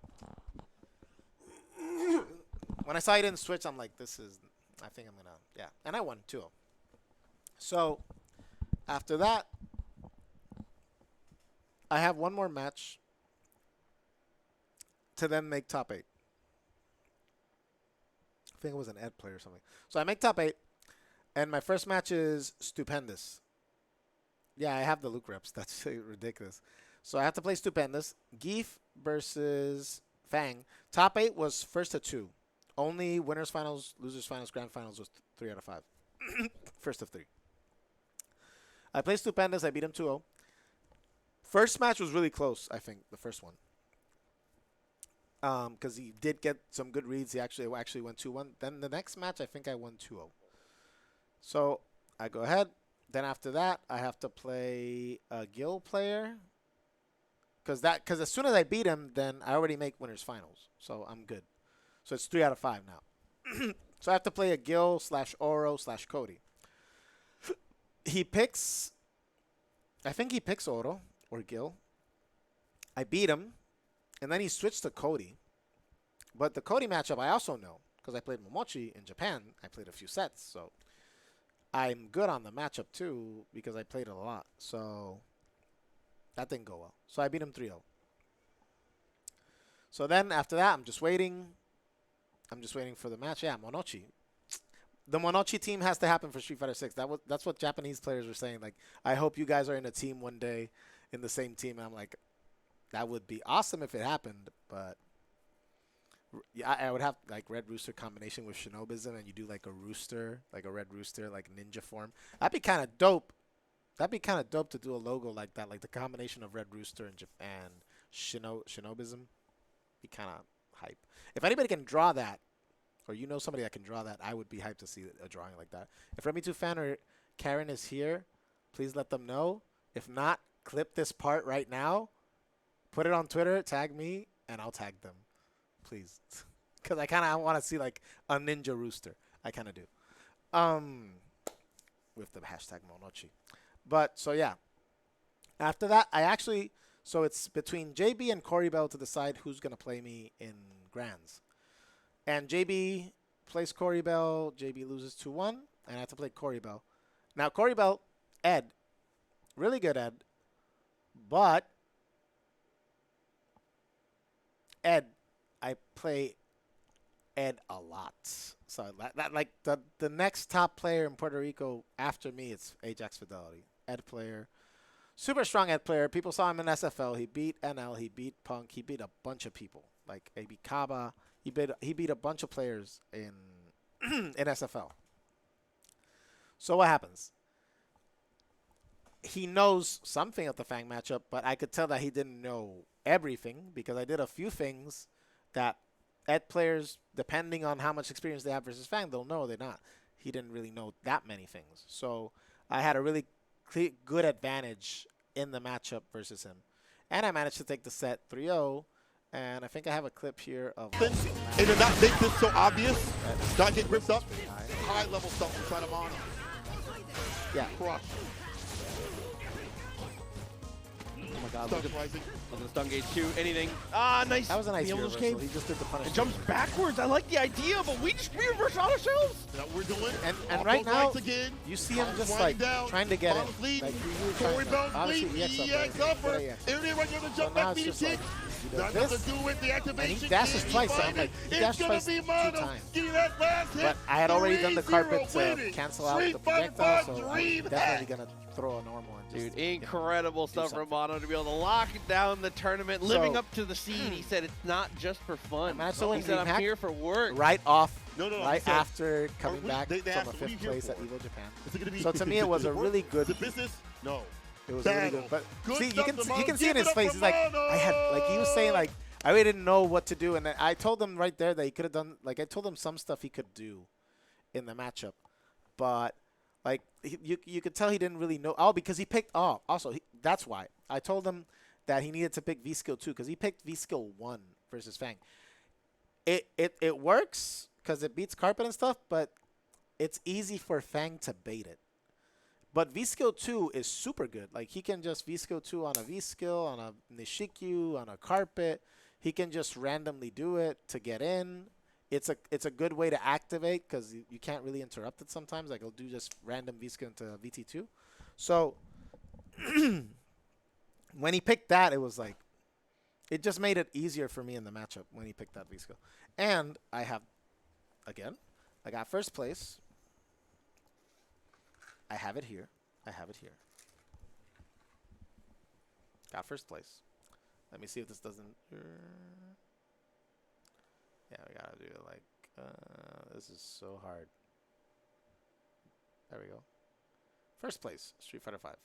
when I saw he didn't switch, I'm like, this is, I think I'm going to, yeah. And I won 2-0. So, after that, I have one more match to then make top 8. I think it was an Ed play or something. So I make top 8, and my first match is Stupendous. Yeah, I have the Luke reps. That's ridiculous. So I have to play Stupendous. Geef versus Fang. Top 8 was first to 2. Only winners finals, losers finals, grand finals was 3 out of 5. First of 3. I played Stupendous. I beat him 2-0. First match was really close, I think, the first one. Because he did get some good reads. He actually went 2-1. Then the next match, I think I won 2-0. So I go ahead. Then after that, I have to play a Gil player. Because as soon as I beat him, then I already make winners finals. So I'm good. So it's 3 out of 5 now. So I have to play a Gil / Oro / Cody. He picks, I think he picks Oro or Gil. I beat him. And then he switched to Cody. But the Cody matchup I also know. Because I played Momochi in Japan. I played a few sets. So I'm good on the matchup too. Because I played it a lot. So that didn't go well. So I beat him 3-0. So then after that, I'm just waiting. I'm just waiting for the match. Yeah, Monochi. The Monochi team has to happen for Street Fighter 6. That's what Japanese players were saying. Like, I hope you guys are in a team one day, in the same team. And I'm like, that would be awesome if it happened. But yeah, I would have like Red Rooster combination with Shinobism, and you do like a rooster, like a red rooster, like ninja form. That'd be kind of dope. That'd be kind of dope to do a logo like that, like the combination of Red Rooster and Shinobism. Be kind of hype. If anybody can draw that, or you know somebody that can draw that, I would be hyped to see a drawing like that. If Remy2 fan or Karen is here, please let them know. If not, clip this part right now, put it on Twitter, tag me, and I'll tag them. Please. Because I kind of want to see like a ninja rooster. I kind of do. With the hashtag Monochi. But, so yeah. After that, so it's between JB and Cory Bell to decide who's going to play me in Grands. And JB plays Cory Bell. JB loses 2-1. And I have to play Cory Bell. Now, Cory Bell, Ed. Really good Ed. But Ed, I play Ed a lot. So that like the next top player in Puerto Rico after me, it's Ajax Fidelity. Ed player. Super strong Ed player. People saw him in SFL. He beat NL. He beat Punk. He beat a bunch of people. Like he beat Kaba. He beat a bunch of players in in SFL. So what happens? He knows something of the Fang matchup, but I could tell that he didn't know everything because I did a few things that Ed players, depending on how much experience they have versus Fang, they'll know or they're not. He didn't really know that many things. So I had a really good advantage in the matchup versus him. And I managed to take the set 3-0. And I think I have a clip here of... And to not make this so obvious, not get gripped up, high level stuff inside of Mono. Yeah. Crush. Oh my god, Stun look at rising. the stun gauge 2, anything. Ah, nice. That was a nice The almost reversal. came. He just did the punish. It jumps backwards. I like the idea, but we just reverse on ourselves. That we're doing. And right now, you see him just like trying to get it. Like, Cory Bell's obviously, lead. EX upper. Yeah. Everything right here to So jump now back it's beat just kick. like, Nothing to do with the activation. And he dashes twice, so I'm like, he dashed twice 2 times. But I had already done the carpet to cancel out the projectile, so I'm definitely going to throw a normal one. Dude, incredible stuff from Mono to be able to lock down the tournament, living up to the seed. He said it's not just for fun. I also He said, I'm here for work. Right off, No, right after coming back they from a asked, what are you 5th here place at for? EVO Japan. Is it gonna be, So to me, it was a really good... Is it business? No. It was really good. But Good see, stuff, you can see Give in his it up face. for He's like, Mono. I had like he was saying like I really didn't know what to do, and I told him right there that he could have done like I told him some stuff he could do in the matchup, but like you could tell he didn't really know. Oh, because he picked. Oh, also that's why I told him that he needed to pick V skill 2 because he picked V skill 1 versus Fang. It works because it beats Carpet and stuff, but it's easy for Fang to bait it. But V skill 2 is super good. Like he can just V skill 2 on a V skill, on a Nishikyu, on a Carpet. He can just randomly do it to get in. It's a good way to activate because you can't really interrupt it sometimes. Like he'll do just random V skill into VT2. So when he picked that, it was like it just made it easier for me in the matchup when he picked that V skill. And I have again, I got first place. I have it here. I have it here. Got first place. Let me see if this doesn't. Yeah, we gotta do it like. This is so hard. There we go. First place, Street Fighter 5.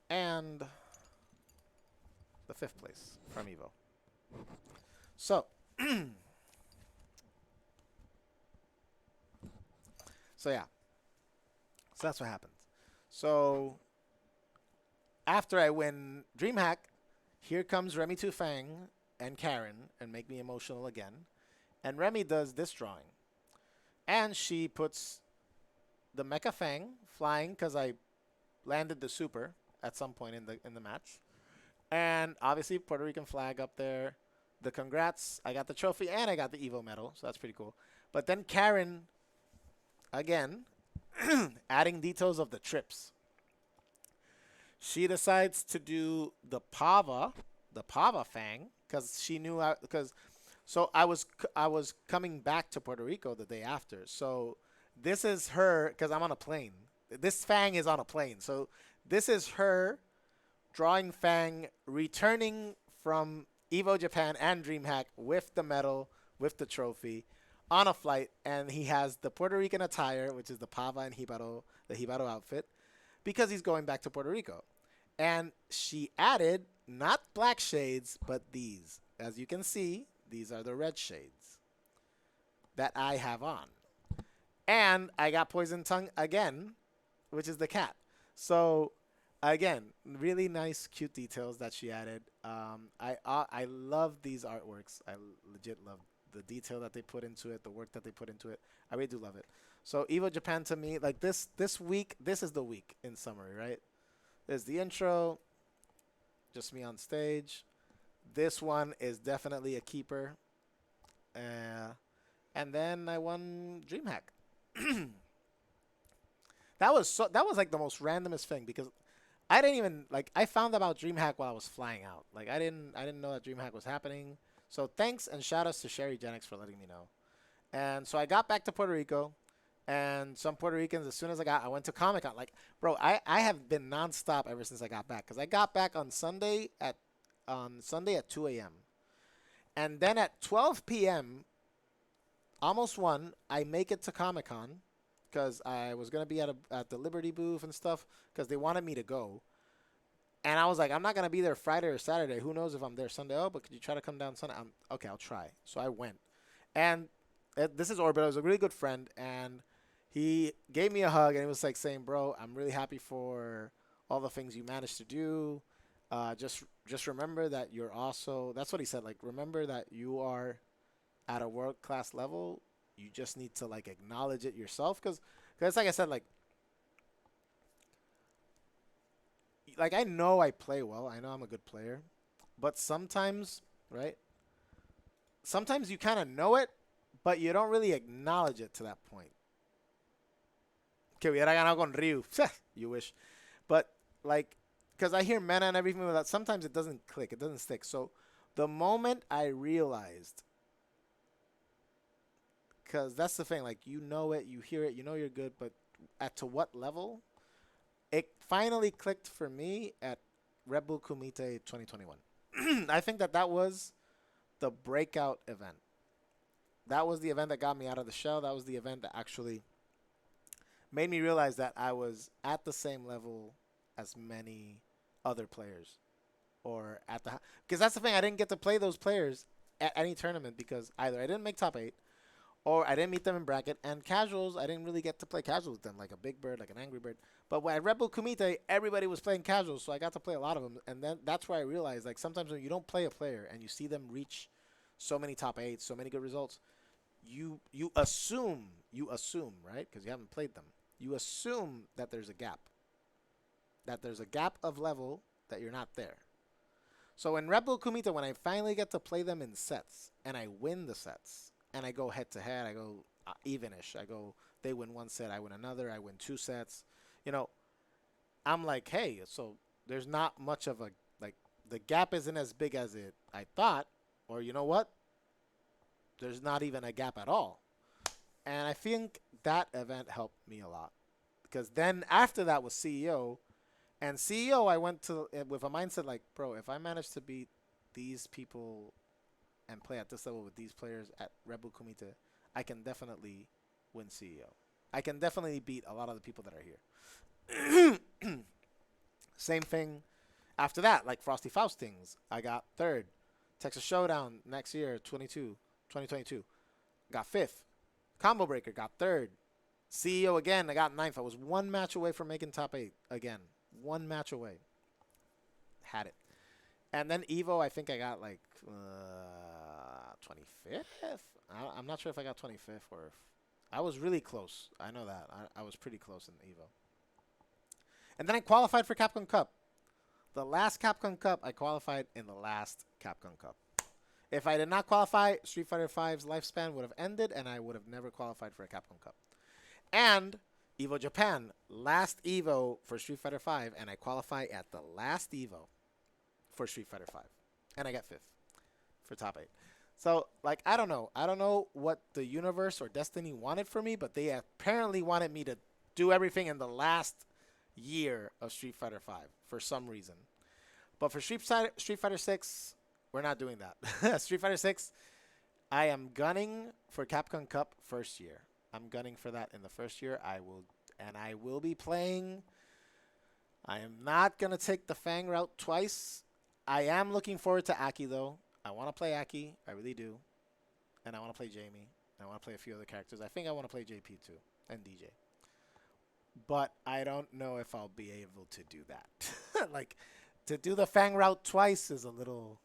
And the 5th place from EVO. So. So yeah. So that's what happens. So after I win Dreamhack, here comes Remy 2 Fang and Karen and make me emotional again. And Remy does this drawing. And she puts the Mecha Fang flying because I landed the super at some point in the match. And obviously Puerto Rican flag up there. The congrats. I got the trophy and I got the EVO medal. So that's pretty cool. But then Karen, again, adding details of the trips. She decides to do the Pava Fang, because she knew so I was coming back to Puerto Rico the day after. So this is her because I'm on a plane. This Fang is on a plane. So this is her drawing Fang returning from EVO Japan and Dreamhack with the medal, with the trophy, on a flight, and he has the Puerto Rican attire, which is the Pava and Hibaro, the Hibaro outfit, because he's going back to Puerto Rico. And she added not black shades, but these. As you can see, these are the red shades that I have on. And I got Poison Tongue again, which is the cat. So, again, really nice, cute details that she added. I love these artworks. I legit love the detail that they put into it, the work that they put into it. I really do love it. So EVO Japan to me, like this week, this is the week in summary, right? There's the intro, just me on stage. This one is definitely a keeper. And then I won Dreamhack. That was like the most randomest thing because I didn't even I found about Dreamhack while I was flying out. Like I didn't know that Dreamhack was happening. So thanks and shout outs to Sherry Genix for letting me know. And so I got back to Puerto Rico, and some Puerto Ricans, as soon as I went to Comic-Con. Like, bro, I have been nonstop ever since I got back. Because I got back on Sunday at 2 a.m. And then at 12 p.m., almost 1, I make it to Comic-Con because I was going to be at the Liberty booth and stuff because they wanted me to go. And I was like, I'm not going to be there Friday or Saturday. Who knows if I'm there Sunday? Oh, but could you try to come down Sunday? Okay, I'll try. So I went. And this is Orbit. He was a really good friend. And he gave me a hug. And he was like saying, bro, I'm really happy for all the things you managed to do. Just remember that you're also, that's what he said. Like, remember that you are at a world-class level. You just need to, acknowledge it yourself. Because like I said, I know I play well. I know I'm a good player. But sometimes, right? Sometimes you kind of know it, but you don't really acknowledge it to that point. Que hubiera ganado con Ryu. You wish. But, because I hear Mena and everything like that, sometimes it doesn't click. It doesn't stick. So, the moment I realized, because that's the thing. You know it, you hear it, you know you're good, but to what level? It finally clicked for me at Red Bull Kumite 2021. I think that was the breakout event. That was the event that got me out of the shell. That was the event that actually made me realize that I was at the same level as many other players, or at the because that's the thing. I didn't get to play those players at any tournament because either I didn't make top 8, or I didn't meet them in bracket. And casuals, I didn't really get to play casuals with them, like a Big Bird, like an Angry Bird. But when at Red Bull Kumite, everybody was playing casuals, so I got to play a lot of them. And then that's where I realized, like, sometimes when you don't play a player and you see them reach so many top 8s, so many good results, you assume, right? Because you haven't played them. You assume that there's a gap. That there's a gap of level that you're not there. So in Red Bull Kumite, when I finally get to play them in sets, and I win the sets, and I go head-to-head, I go evenish. They win 1 set, I win another, I win 2 sets. You know, I'm like, hey, so there's not much of a, like, the gap isn't as big as I thought, or you know what? There's not even a gap at all. And I think that event helped me a lot. Because then after that was CEO. And CEO, I went to with a mindset like, bro, if I manage to beat these people and play at this level with these players at Red Bull Kumite, I can definitely win CEO. I can definitely beat a lot of the people that are here. Same thing after that, like Frosty Faustings. I got 3rd. Texas Showdown next year, 2022. Got 5th. Combo Breaker got 3rd. CEO again, I got 9th. I was 1 match away from making top 8 again. 1 match away. Had it. And then EVO, I think I got like 25th? I'm not sure if I got 25th or if I was really close. I know that. I was pretty close in EVO. And then I qualified for Capcom Cup. The last Capcom Cup, I qualified in the last Capcom Cup. If I did not qualify, Street Fighter V's lifespan would have ended, and I would have never qualified for a Capcom Cup. And EVO Japan, last EVO for Street Fighter V, and I qualify at the last EVO for Street Fighter V. And I got 5th for top 8. So, like, I don't know. I don't know what the universe or destiny wanted for me, but they apparently wanted me to do everything in the last year of Street Fighter V for some reason. But for Street Fighter 6, we're not doing that. Street Fighter 6, I am gunning for Capcom Cup first year. I'm gunning for that in the first year. I will be playing. I am not going to take the Fang route twice. I am looking forward to Aki, though. I want to play Aki. I really do. And I want to play Jamie. I want to play a few other characters. I think I want to play JP, too, and DJ. But I don't know if I'll be able to do that. Like, to do the Fang route twice is a little...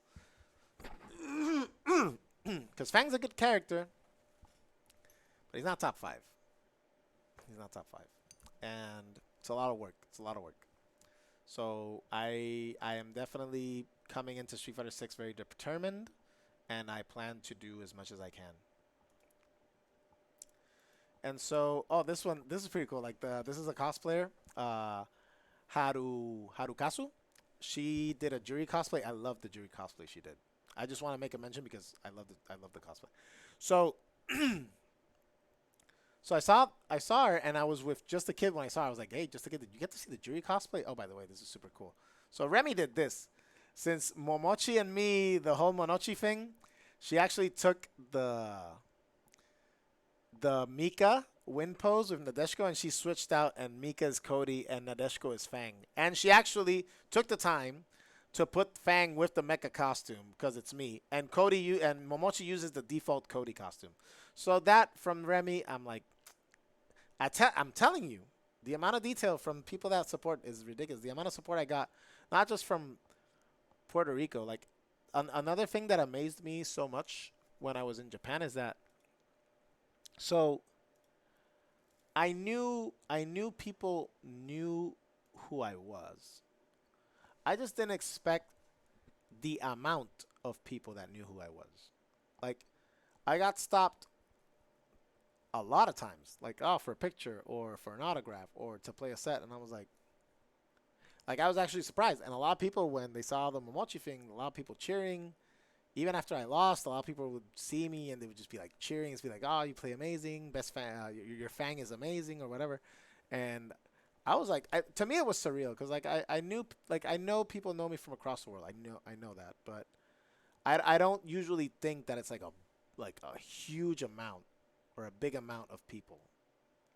Because Fang's a good character, but he's not top 5. He's not top 5. And it's a lot of work. It's a lot of work. So I am definitely coming into Street Fighter 6 very determined, and I plan to do as much as I can. And so, this is pretty cool. Like, this is a cosplayer, Harukazu. She did a Juri cosplay. I love the Juri cosplay she did. I just want to make a mention because I love the cosplay. So, so I saw her, and I was with Just a Kid when I saw her. I was like, hey, Just a Kid, did you get to see the Juri cosplay? Oh, by the way, this is super cool. So Remy did this. Since Momochi and me, the whole Monochi thing, she actually took the Mika win pose with Nadeshiko, and she switched out, and Mika is Cody, and Nadeshiko is Fang. And she actually took the time to put Fang with the mecha costume because it's me. And Cody and Momochi uses the default Cody costume. So that from Remy, I'm like, I'm telling you, the amount of detail from people that support is ridiculous. The amount of support I got, not just from Puerto Rico. Like, another thing that amazed me so much when I was in Japan is that, so I knew people knew who I was. I just didn't expect the amount of people that knew who I was. Like, I got stopped a lot of times. Like, for a picture or for an autograph or to play a set. And I was like, I was actually surprised. And a lot of people, when they saw the Momochi thing, a lot of people cheering. Even after I lost, a lot of people would see me and they would just be like cheering. It's be like, oh, you play amazing. Best Fang, your Fang is amazing or whatever. And I was like, to me it was surreal because I knew, I know people know me from across the world. I know that, but I don't usually think that it's like a huge amount or a big amount of people.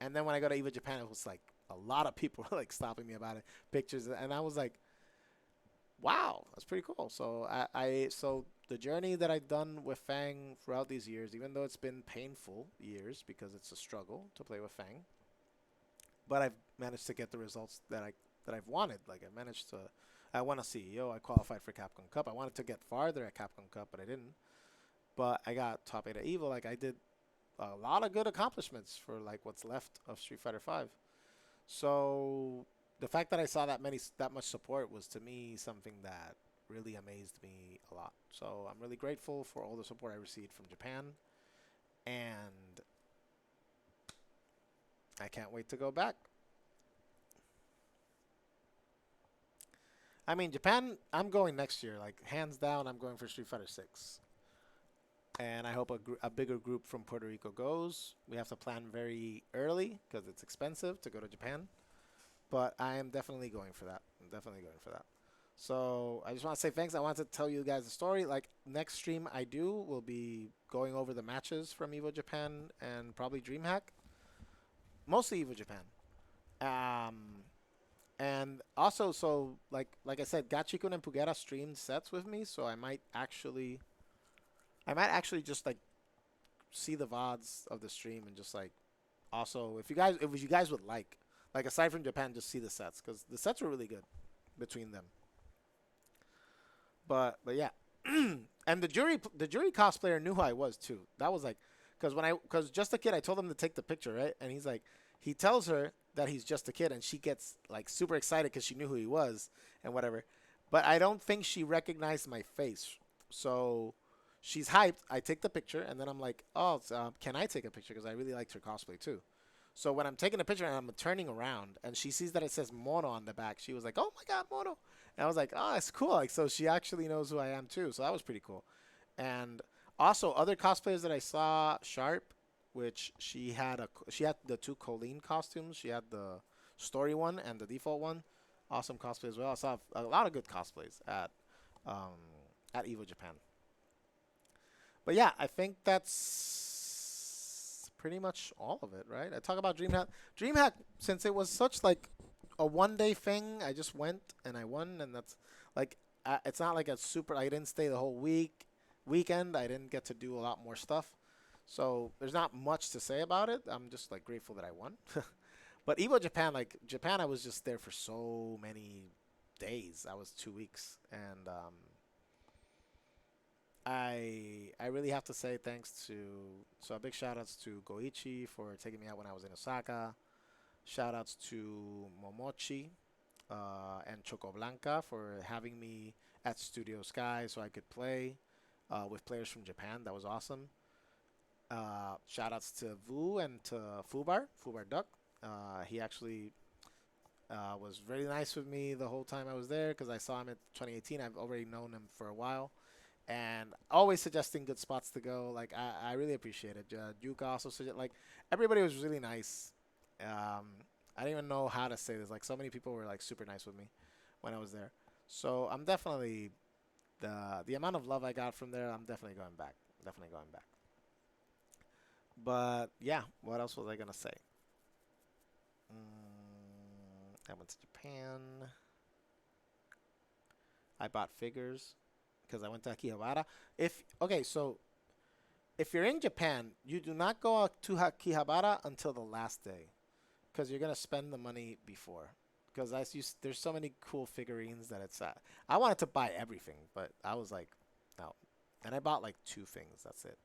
And then when I go to EVO Japan, it was like a lot of people were like stopping me about it, pictures, and I was like, wow, that's pretty cool. So so the journey that I've done with Fang throughout these years, even though it's been painful years because it's a struggle to play with Fang, but I've managed to get the results that I've wanted. Like I managed to, I won a CEO. I qualified for Capcom Cup. I wanted to get farther at Capcom Cup, but I didn't. But I got top 8 at EVO. Like I did a lot of good accomplishments for like what's left of Street Fighter 5. So the fact that I saw that much support was to me something that really amazed me a lot. So I'm really grateful for all the support I received from Japan, and I can't wait to go back. I mean, Japan, I'm going next year. Like, hands down, I'm going for Street Fighter 6. And I hope a bigger group from Puerto Rico goes. We have to plan very early because it's expensive to go to Japan. But I am definitely going for that. I'm definitely going for that. So I just want to say thanks. I want to tell you guys a story. Like, next stream I do will be going over the matches from EVO Japan and probably Dreamhack. Mostly EVO Japan. And also, so like I said, Gachikun and Pugera streamed sets with me, so I might actually just like see the VODs of the stream and just like also if you guys would like aside from Japan, just see the sets because the sets were really good between them. But yeah, and the jury cosplayer knew who I was too. That was like because just a kid, I told him to take the picture, right? And he's like, he tells her that he's just a kid, and she gets like super excited because she knew who he was and whatever. But I don't think she recognized my face, so she's hyped. I take the picture, and then I'm like, oh, can I take a picture? Because I really liked her cosplay too. So when I'm taking a picture and I'm turning around, and she sees that it says Mono on the back, she was like, oh my God, Mono. And I was like, oh, it's cool. Like, so she actually knows who I am too. So that was pretty cool. And also other cosplayers that I saw, Sharp, which she had the two Colleen costumes. She had the story one and the default one. Awesome cosplay as well. I saw a lot of good cosplays at EVO Japan. But yeah, I think that's pretty much all of it, right? I talk about Dreamhack. Dreamhack, since it was such like a one-day thing, I just went and I won, and that's like it's not like a super. I didn't stay the whole weekend. I didn't get to do a lot more stuff, so there's not much to say about it. I'm just like grateful that I won. But EVO Japan, like Japan, I was just there for so many days. I was 2 weeks, and I really have to say thanks to a big shout outs to Goichi for taking me out when I was in Osaka. Shout outs to Momochi and Choco Blanca for having me at Studio Sky so I could play with players from Japan. That was awesome. Shout outs to Vu and to Fubar Duck. He actually was really nice with me the whole time I was there because I saw him in 2018. I've already known him for a while. And always suggesting good spots to go. Like, I really appreciate it. Yuka also suggested, like, everybody was really nice. I don't even know how to say this. Like, so many people were, like, super nice with me when I was there. So I'm definitely, the amount of love I got from there, I'm definitely going back. Definitely going back. But, yeah, what else was I going to say? I went to Japan. I bought figures because I went to Akihabara. So if you're in Japan, you do not go to Akihabara until the last day because you're going to spend the money before. Because there's so many cool figurines that it's I wanted to buy everything, but I was like, no. And I bought like 2 things. That's it.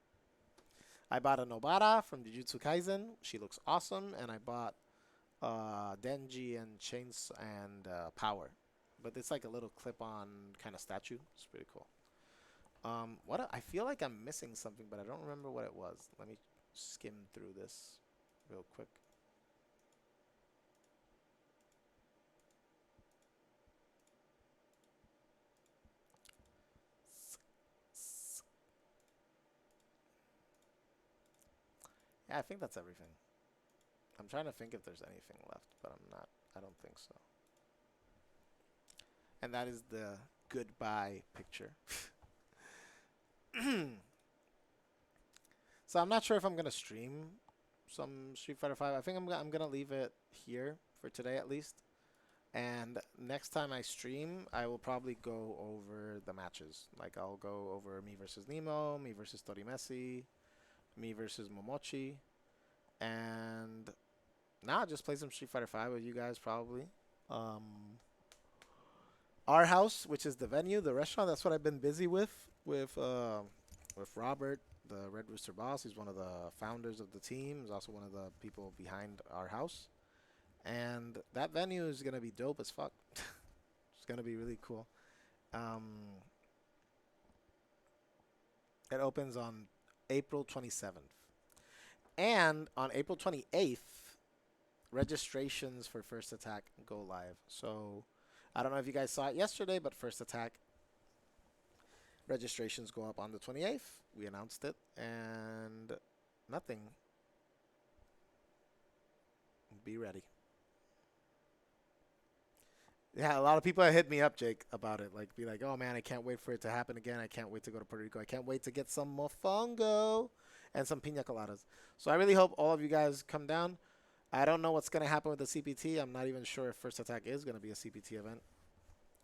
I bought a Nobara from Jujutsu Kaisen. She looks awesome. And I bought Denji and Chains and Power. But it's like a little clip-on kind of statue. It's pretty cool. I feel like I'm missing something, but I don't remember what it was. Let me skim through this real quick. Yeah, I think that's everything. I'm trying to think if there's anything left, but I'm not. I don't think so. And that is the goodbye picture. So I'm not sure if I'm gonna stream some Street Fighter 5. I think I'm gonna leave it here for today at least. And next time I stream, I will probably go over the matches. Like I'll go over me versus Nemo, me versus Torimesi, me versus Momochi, and now just play some Street Fighter 5 with you guys probably. Our house, which is the venue, the restaurant. That's what I've been busy with Robert, the Red Rooster boss. He's one of the founders of the team. He's also one of the people behind our house. And that venue is gonna be dope as fuck. It's gonna be really cool. It opens on April 27th. And on April 28th, registrations for First Attack go live. So I don't know if you guys saw it yesterday, but First Attack registrations go up on the 28th. We announced it, and nothing. Be ready. Yeah, a lot of people have hit me up, Jake, about it. Like, be like, oh man, I can't wait for it to happen again. I can't wait to go to Puerto Rico. I can't wait to get some mofongo and some pina coladas. So I really hope all of you guys come down. I don't know what's going to happen with the CPT. I'm not even sure if First Attack is going to be a CPT event.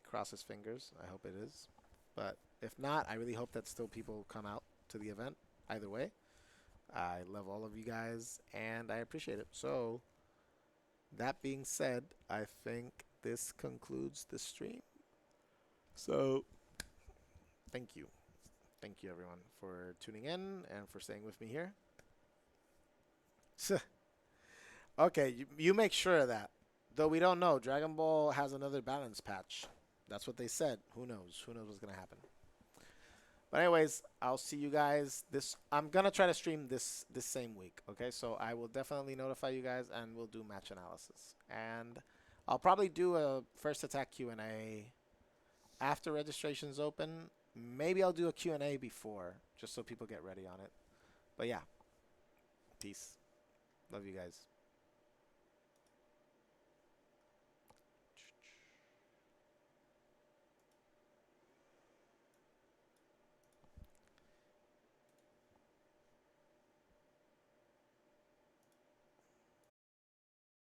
Cross his fingers. I hope it is. But if not, I really hope that still people come out to the event. Either way, I love all of you guys, and I appreciate it. So that being said, I think this concludes the stream. So thank you. Thank you, everyone, for tuning in and for staying with me here. Okay, you make sure of that. Though we don't know. Dragon Ball has another balance patch. That's what they said. Who knows? Who knows what's going to happen? But anyways, I'll see you guys. I'm going to try to stream this same week. Okay, so I will definitely notify you guys, and we'll do match analysis. And I'll probably do a First Attack Q&A after registration's open. Maybe I'll do a Q&A before, just so people get ready on it. But yeah, peace. Love you guys.